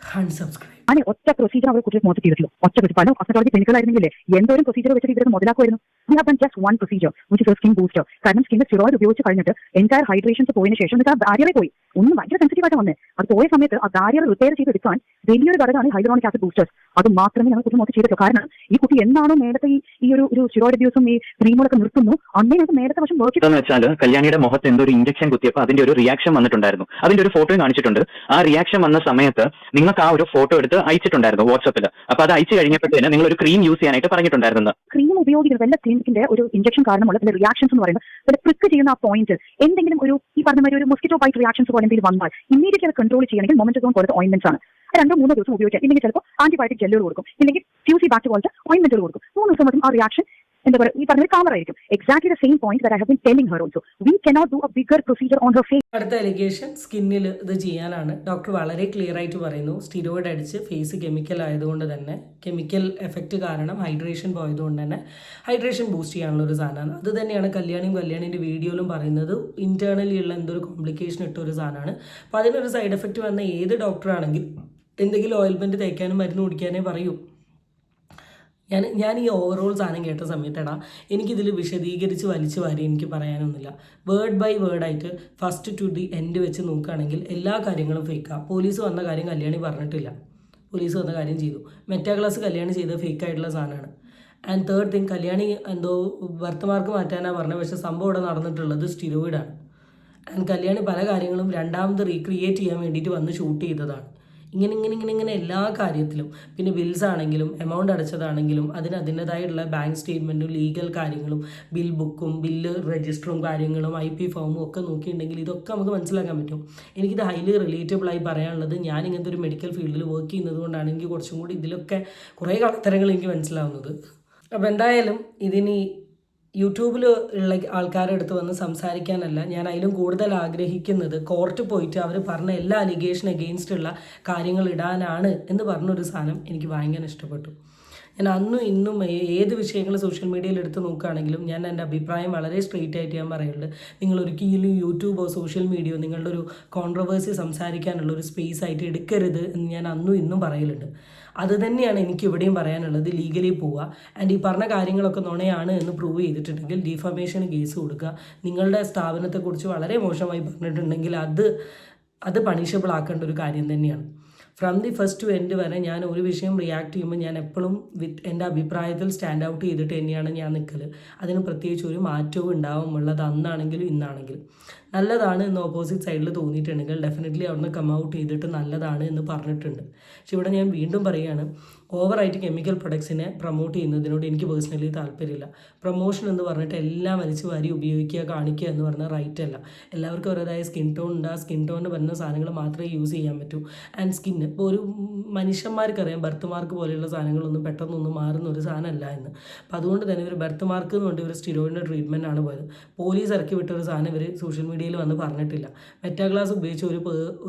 unsubscribe.
അങ്ങനെ ഒറ്റ പ്രൊസീജർ അവർ കുട്ടികൾ മോശം ചെയ്തിട്ടുള്ളൂ. പല കോസ്മെറ്റോളജി ക്ലിനിക്കുകളായിരുന്നെങ്കിൽ എന്തോരം പ്രൊസീജർ വെച്ചിട്ട് ഇവർ മുതലാക്കുമായിരുന്നു. We have done just one procedure which is skin booster. കാരണം സ്കിന്നിൽ സ്റ്റിറോയിഡ് ഉപയോഗിച്ച് കഴിഞ്ഞിട്ട് എൻറ്റയർ ഹൈഡ്രേഷൻസ് പോയതിനു ശേഷം ആ ബാരിയറെ പോയി ഒന്നും ഭയങ്കര സെൻസിറ്റീവ് ആയിട്ട് വന്നേ. അത് പോയ സമയത്ത് ആ ബാരിയർ റിപ്പയർ ചെയ്തെടുക്കാൻ വലിയൊരു ഘടകമാണ് ഹൈഡ്രോണിക് ആസിഡ് ബൂസ്റ്റേഴ്സ്. അത് മാത്രമേ ഞങ്ങൾ കുട്ടി മോശം ചെയ്തിട്ടുള്ളൂ. കാരണം ഈ കുട്ടി എന്നാണോ നേരത്തെ ഈ ഒരു സ്റ്റിറോയിഡ് അബ്യൂസും ഈ ക്രീമുകളൊക്കെ നിർത്തുന്നു അന്നേ ഞങ്ങൾക്ക് നേരത്തെ പക്ഷേ വർക്ക്
വെച്ചാൽ കല്യാണിയുടെ മുഖത്ത് എന്തോ ഒരു ഇഞ്ചക്ഷൻ കുത്തിയപ്പോൾ അതിന്റെ ഒരു റിയാക്ഷൻ വന്നിട്ടുണ്ടായിരുന്നു. അതിന്റെ ഒരു ഫോട്ടോ കാണിച്ചിട്ടുണ്ട്. ആ റിയാക്ഷൻ വന്ന സമയത്ത് നിങ്ങൾക്ക് ആ ഒരു ഫോട്ടോ എടുത്ത് അയച്ചിട്ടുണ്ടായിരുന്നു വാട്സ്ആപ്പിൽ. അപ്പൊ അത് അയച്ചു കഴിഞ്ഞപ്പോഴത്തേന് നിങ്ങൾ ഒരു ക്രീം യൂസ് ചെയ്യാനായിട്ട് പറഞ്ഞിട്ടുണ്ടായിരുന്നു.
ക്രീം ഉപയോഗിക്കുന്നത് വല്ല ക്ലിനിക്കിന്റെ ഒരു ഇഞ്ചക്ഷൻ കാരണമുള്ള ചില റിയാക്ഷൻസ് എന്ന് പറയുന്നത് വല്ല പ്രിക്ക് ചെയ്യുന്ന ആ പോയിന്റ് എന്തെങ്കിലും ഒരു ഈ പറഞ്ഞ മാതിരി ഒരു മൊസ്കിറ്റോ ബൈറ്റ് റിയാക്ഷൻസ് പോലെ എന്തെങ്കിലും വന്നാൽ ഇമ്മീഡിയറ്റ്ലി അത് കൺട്രോൾ ചെയ്യണമെങ്കിൽ മൊമെന്റസോൺ പോലത്തെ ഓയിന്റ്മെന്റ്സ് ആണ്. 2-3 ദിവസം ഉപയോഗിക്കാം. ഇല്ലെങ്കിൽ ചിലപ്പോൾ ആന്റിബയോട്ടിക് ജെല്ലുകൾ കൊടുക്കും, ഇല്ലെങ്കിൽ ഫ്യൂസി ബാക്ട് പോലത്തെ ഓയിന്റ്മെന്റുകൾ കൊടുക്കും. 3 ദിവസം മറ്റും ആ റിയാക്ഷൻ എന്താ പറയുക, ഈ പറഞ്ഞ കാമർ ആയിരിക്കും. Exactly the same point that I have been telling her also. We cannot do a bigger procedure on her face.
അടുത്ത അലിഗേഷൻ സ്കിന്നിൽ ഇത് ചെയ്യാനാണ്. ഡോക്ടർ വളരെ ക്ലിയർ ആയിട്ട് പറയുന്നു, സ്റ്റിറോയിഡ് അടിച്ച് ഫേസ് കെമിക്കൽ ആയതുകൊണ്ട് തന്നെ, കെമിക്കൽ എഫക്റ്റ് കാരണം ഹൈഡ്രേഷൻ പോയതുകൊണ്ട് തന്നെ ഹൈഡ്രേഷൻ ബൂസ്റ്റ് ചെയ്യാനുള്ള ഒരു സാധനമാണ്. അത് തന്നെയാണ് കല്യാണിൻ്റെ വീഡിയോയിലും പറയുന്നത്. ഇന്റേണലി ഉള്ള എന്തൊരു കോംപ്ലിക്കേഷൻ ഇട്ട ഒരു സാധനമാണ്. അപ്പോൾ അതിനൊരു സൈഡ് എഫക്റ്റ് വന്ന ഏത് ഡോക്ടറാണെങ്കിൽ എന്തെങ്കിലും ഓയിൽമെൻറ്റ് തേക്കാനും മരുന്ന് കുടിക്കാനേ പറയൂ. ഞാൻ ഈ ഓവറോൾ സാധനം കേട്ട സമയത്തടാ എനിക്കിതിൽ വിശദീകരിച്ച് വലിച്ചു വാരി എനിക്ക് പറയാനൊന്നുമില്ല. വേർഡ് ബൈ വേർഡായിട്ട് ഫസ്റ്റ് ടു ദി എൻഡ് വെച്ച് നോക്കുകയാണെങ്കിൽ എല്ലാ കാര്യങ്ങളും ഫേക്കാണ്. പോലീസ് വന്ന കാര്യം കല്യാണി പറഞ്ഞിട്ടില്ല, പോലീസ് വന്ന കാര്യം ചെയ്തു. മെറ്റാ ക്ലാസ് കല്യാണി ചെയ്ത ഫേക്കായിട്ടുള്ള സാധനമാണ്. ആൻഡ് തേർഡ് തിങ്, കല്യാണി എന്തോ ബർത്ത് മാർക്ക് മാറ്റാനാണ് പറഞ്ഞത്, പക്ഷേ സംഭവം ഇവിടെ നടന്നിട്ടുള്ളത് സ്റ്റിറോയിഡാണ്. ആൻഡ് കല്യാണി പല കാര്യങ്ങളും രണ്ടാമത് റീക്രിയേറ്റ് ചെയ്യാൻ വേണ്ടിയിട്ട് വന്ന് ഷൂട്ട് ചെയ്തതാണ്. ഇങ്ങനെ എല്ലാ കാര്യത്തിലും, പിന്നെ ബിൽസ് ആണെങ്കിലും എമൗണ്ട് അടച്ചതാണെങ്കിലും അതിൻ്റെതായിട്ടുള്ള ബാങ്ക് സ്റ്റേറ്റ്മെൻറ്റും ലീഗൽ കാര്യങ്ങളും ബിൽ ബുക്കും ബില്ല് രജിസ്റ്ററും കാര്യങ്ങളും IP ഫോമും ഒക്കെ നോക്കിയിട്ടുണ്ടെങ്കിൽ ഇതൊക്കെ നമുക്ക് മനസ്സിലാക്കാൻ പറ്റും. എനിക്കിത് ഹൈലി റിലേറ്റബിളായി പറയാനുള്ളത്, ഞാൻ ഇങ്ങനത്തെ ഒരു മെഡിക്കൽ ഫീൽഡിൽ വർക്ക് ചെയ്യുന്നത് കൊണ്ടാണ് എനിക്ക് കുറച്ചും കൂടി ഇതിലൊക്കെ കുറേ കളത്തരങ്ങൾ എനിക്ക് മനസ്സിലാവുന്നത്. അപ്പോൾ എന്തായാലും ഇതിനി യൂട്യൂബിൽ ഉള്ള ആൾക്കാരുടെ അടുത്ത് വന്ന് സംസാരിക്കാനല്ല, ഞാൻ അതിലും കൂടുതൽ ആഗ്രഹിക്കുന്നത് കോർട്ട് പോയിട്ട് അവർ പറഞ്ഞ എല്ലാ അലിഗേഷൻ അഗെയിൻസ്റ്റുള്ള കാര്യങ്ങൾ ഇടാനാണ് എന്ന് പറഞ്ഞൊരു സാധനം എനിക്ക് ഭയങ്കര ഇഷ്ടപ്പെട്ടു. ഞാൻ അന്നും ഇന്നും ഏത് വിഷയങ്ങൾ സോഷ്യൽ മീഡിയയിൽ എടുത്ത് നോക്കുകയാണെങ്കിലും ഞാൻ എൻ്റെ അഭിപ്രായം വളരെ സ്ട്രെയിറ്റ് ആയിട്ട് ഞാൻ പറയുന്നുണ്ട്. നിങ്ങളൊരിക്കലും യൂട്യൂബോ സോഷ്യൽ മീഡിയയോ നിങ്ങളുടെ ഒരു കോൺട്രവേഴ്സി സംസാരിക്കാനുള്ള ഒരു സ്പേസ് ആയിട്ട് എടുക്കരുത് എന്ന് ഞാൻ അന്നും ഇന്നും പറയലുണ്ട്. അത് തന്നെയാണ് എനിക്ക് ഇവിടെയും പറയാനുള്ളത്. ലീഗലി പോവുക, ആൻഡ് ഈ പറഞ്ഞ കാര്യങ്ങളൊക്കെ നുണയാണ് എന്ന് പ്രൂവ് ചെയ്തിട്ടുണ്ടെങ്കിൽ ഡിഫമേഷന് കേസ് കൊടുക്കുക. നിങ്ങളുടെ സ്ഥാപനത്തെക്കുറിച്ച് വളരെ മോശമായി പറഞ്ഞിട്ടുണ്ടെങ്കിൽ അത് പണിഷബിൾ ആക്കേണ്ട ഒരു കാര്യം തന്നെയാണ്. From the first to end വരെ ഞാൻ ഒരു വിഷയം റിയാക്ട് ചെയ്യുമ്പോൾ ഞാൻ എപ്പോഴും എൻ്റെ അഭിപ്രായത്തിൽ സ്റ്റാൻഡ് ഔട്ട് ചെയ്തിട്ട് തന്നെയാണ് ഞാൻ നിൽക്കൽ. അതിന് പ്രത്യേകിച്ച് ഒരു മാറ്റവും ഉണ്ടാവുമുള്ളത് അന്നാണെങ്കിലും ഇന്നാണെങ്കിലും. നല്ലതാണ് എന്ന് ഓപ്പോസിറ്റ് സൈഡിൽ തോന്നിയിട്ടുണ്ടെങ്കിൽ ഡെഫിനറ്റ്ലി അവിടുന്ന് കം ഔട്ട് ചെയ്തിട്ട് നല്ലതാണ് എന്ന് പറഞ്ഞിട്ടുണ്ട്. പക്ഷെ ഇവിടെ ഞാൻ വീണ്ടും പറയുകയാണ്, ഓവറായിട്ട് കെമിക്കൽ പ്രൊഡക്ട്സിനെ പ്രൊമോട്ട് ചെയ്യുന്നതിനോട് എനിക്ക് പേഴ്സണലി താല്പര്യമില്ല. പ്രൊമോഷൻ എന്ന് പറഞ്ഞിട്ട് എല്ലാം വലിച്ചു വാരി ഉപയോഗിക്കുക, കാണിക്കുക എന്ന് പറഞ്ഞാൽ റൈറ്റ് അല്ല. എല്ലാവർക്കും അവരുടേതായ സ്കിൻ ടോൺ ഉണ്ട്. ആ സ്കിൻ ടോണിന് വരുന്ന സാധനങ്ങൾ മാത്രമേ യൂസ് ചെയ്യാൻ പറ്റൂ. ആൻഡ് സ്കിന്ന് ഇപ്പോൾ ഒരു മനുഷ്യന്മാർക്കറിയാം ബർത്ത് മാർക്ക് പോലെയുള്ള സാധനങ്ങളൊന്നും പെട്ടെന്നൊന്നും മാറുന്ന ഒരു സാധനമല്ല എന്ന്. അപ്പോൾ അതുകൊണ്ട് തന്നെ ഇവർ ബർത്ത് മാർക്ക് എന്ന് പറഞ്ഞിട്ട് ഇവർ സ്റ്റിറോയിഡിൻ്റെ ട്രീറ്റ്മെൻറ്റ് ആണ് പോയത്. പോലീസ് ഇറക്കി വിട്ട ഒരു സാധനം ഇവർ സോഷ്യൽ മീഡിയയിൽ വന്ന് പറഞ്ഞിട്ടില്ല. മെറ്റാ ക്ലാസ് ഉപയോഗിച്ച്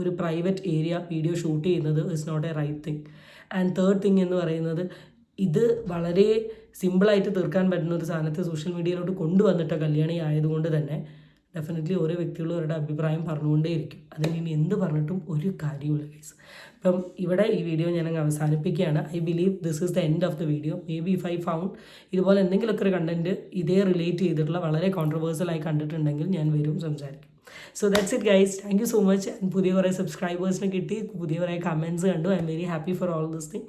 ഒരു പ്രൈവറ്റ് ഏരിയ വീഡിയോ ഷൂട്ട് ചെയ്യുന്നത് is not a right thing. And third thing എന്ന് പറയുന്നത്, ഇത് വളരെ സിമ്പിളായിട്ട് തീർക്കാൻ പറ്റുന്ന ഒരു സാധനത്തെ സോഷ്യൽ മീഡിയയിലോട്ട് കൊണ്ടുവന്നിട്ട കല്യാണി ആയതുകൊണ്ട് തന്നെ ഡെഫിനറ്റ്ലി ഓരോ വ്യക്തികളും അവരുടെ അഭിപ്രായം പറഞ്ഞുകൊണ്ടേയിരിക്കും. അതിന് ഇനി എന്ത് പറഞ്ഞിട്ടും ഒരു കാര്യമില്ല ഗൈസ്. അപ്പം ഇവിടെ ഈ വീഡിയോ ഞാൻ അവസാനിപ്പിക്കുകയാണ്. I believe this is the end of the video. May be if I found ഇതുപോലെ എന്തെങ്കിലുമൊക്കെ ഒരു കണ്ടൻറ്റ് ഇതേ റിലേറ്റ് ചെയ്തിട്ടുള്ള വളരെ കോൺട്രവേഴ്സ്യലായി കണ്ടിട്ടുണ്ടെങ്കിൽ ഞാൻ വരും, സംസാരിക്കും. So that's it guys. Thank you so much. പുതിയ കുറേ സബ്സ്ക്രൈബേഴ്സിനെ കിട്ടി, പുതിയ കുറേ കമൻറ്റ്സ് കണ്ടു. I am very happy for all this thing.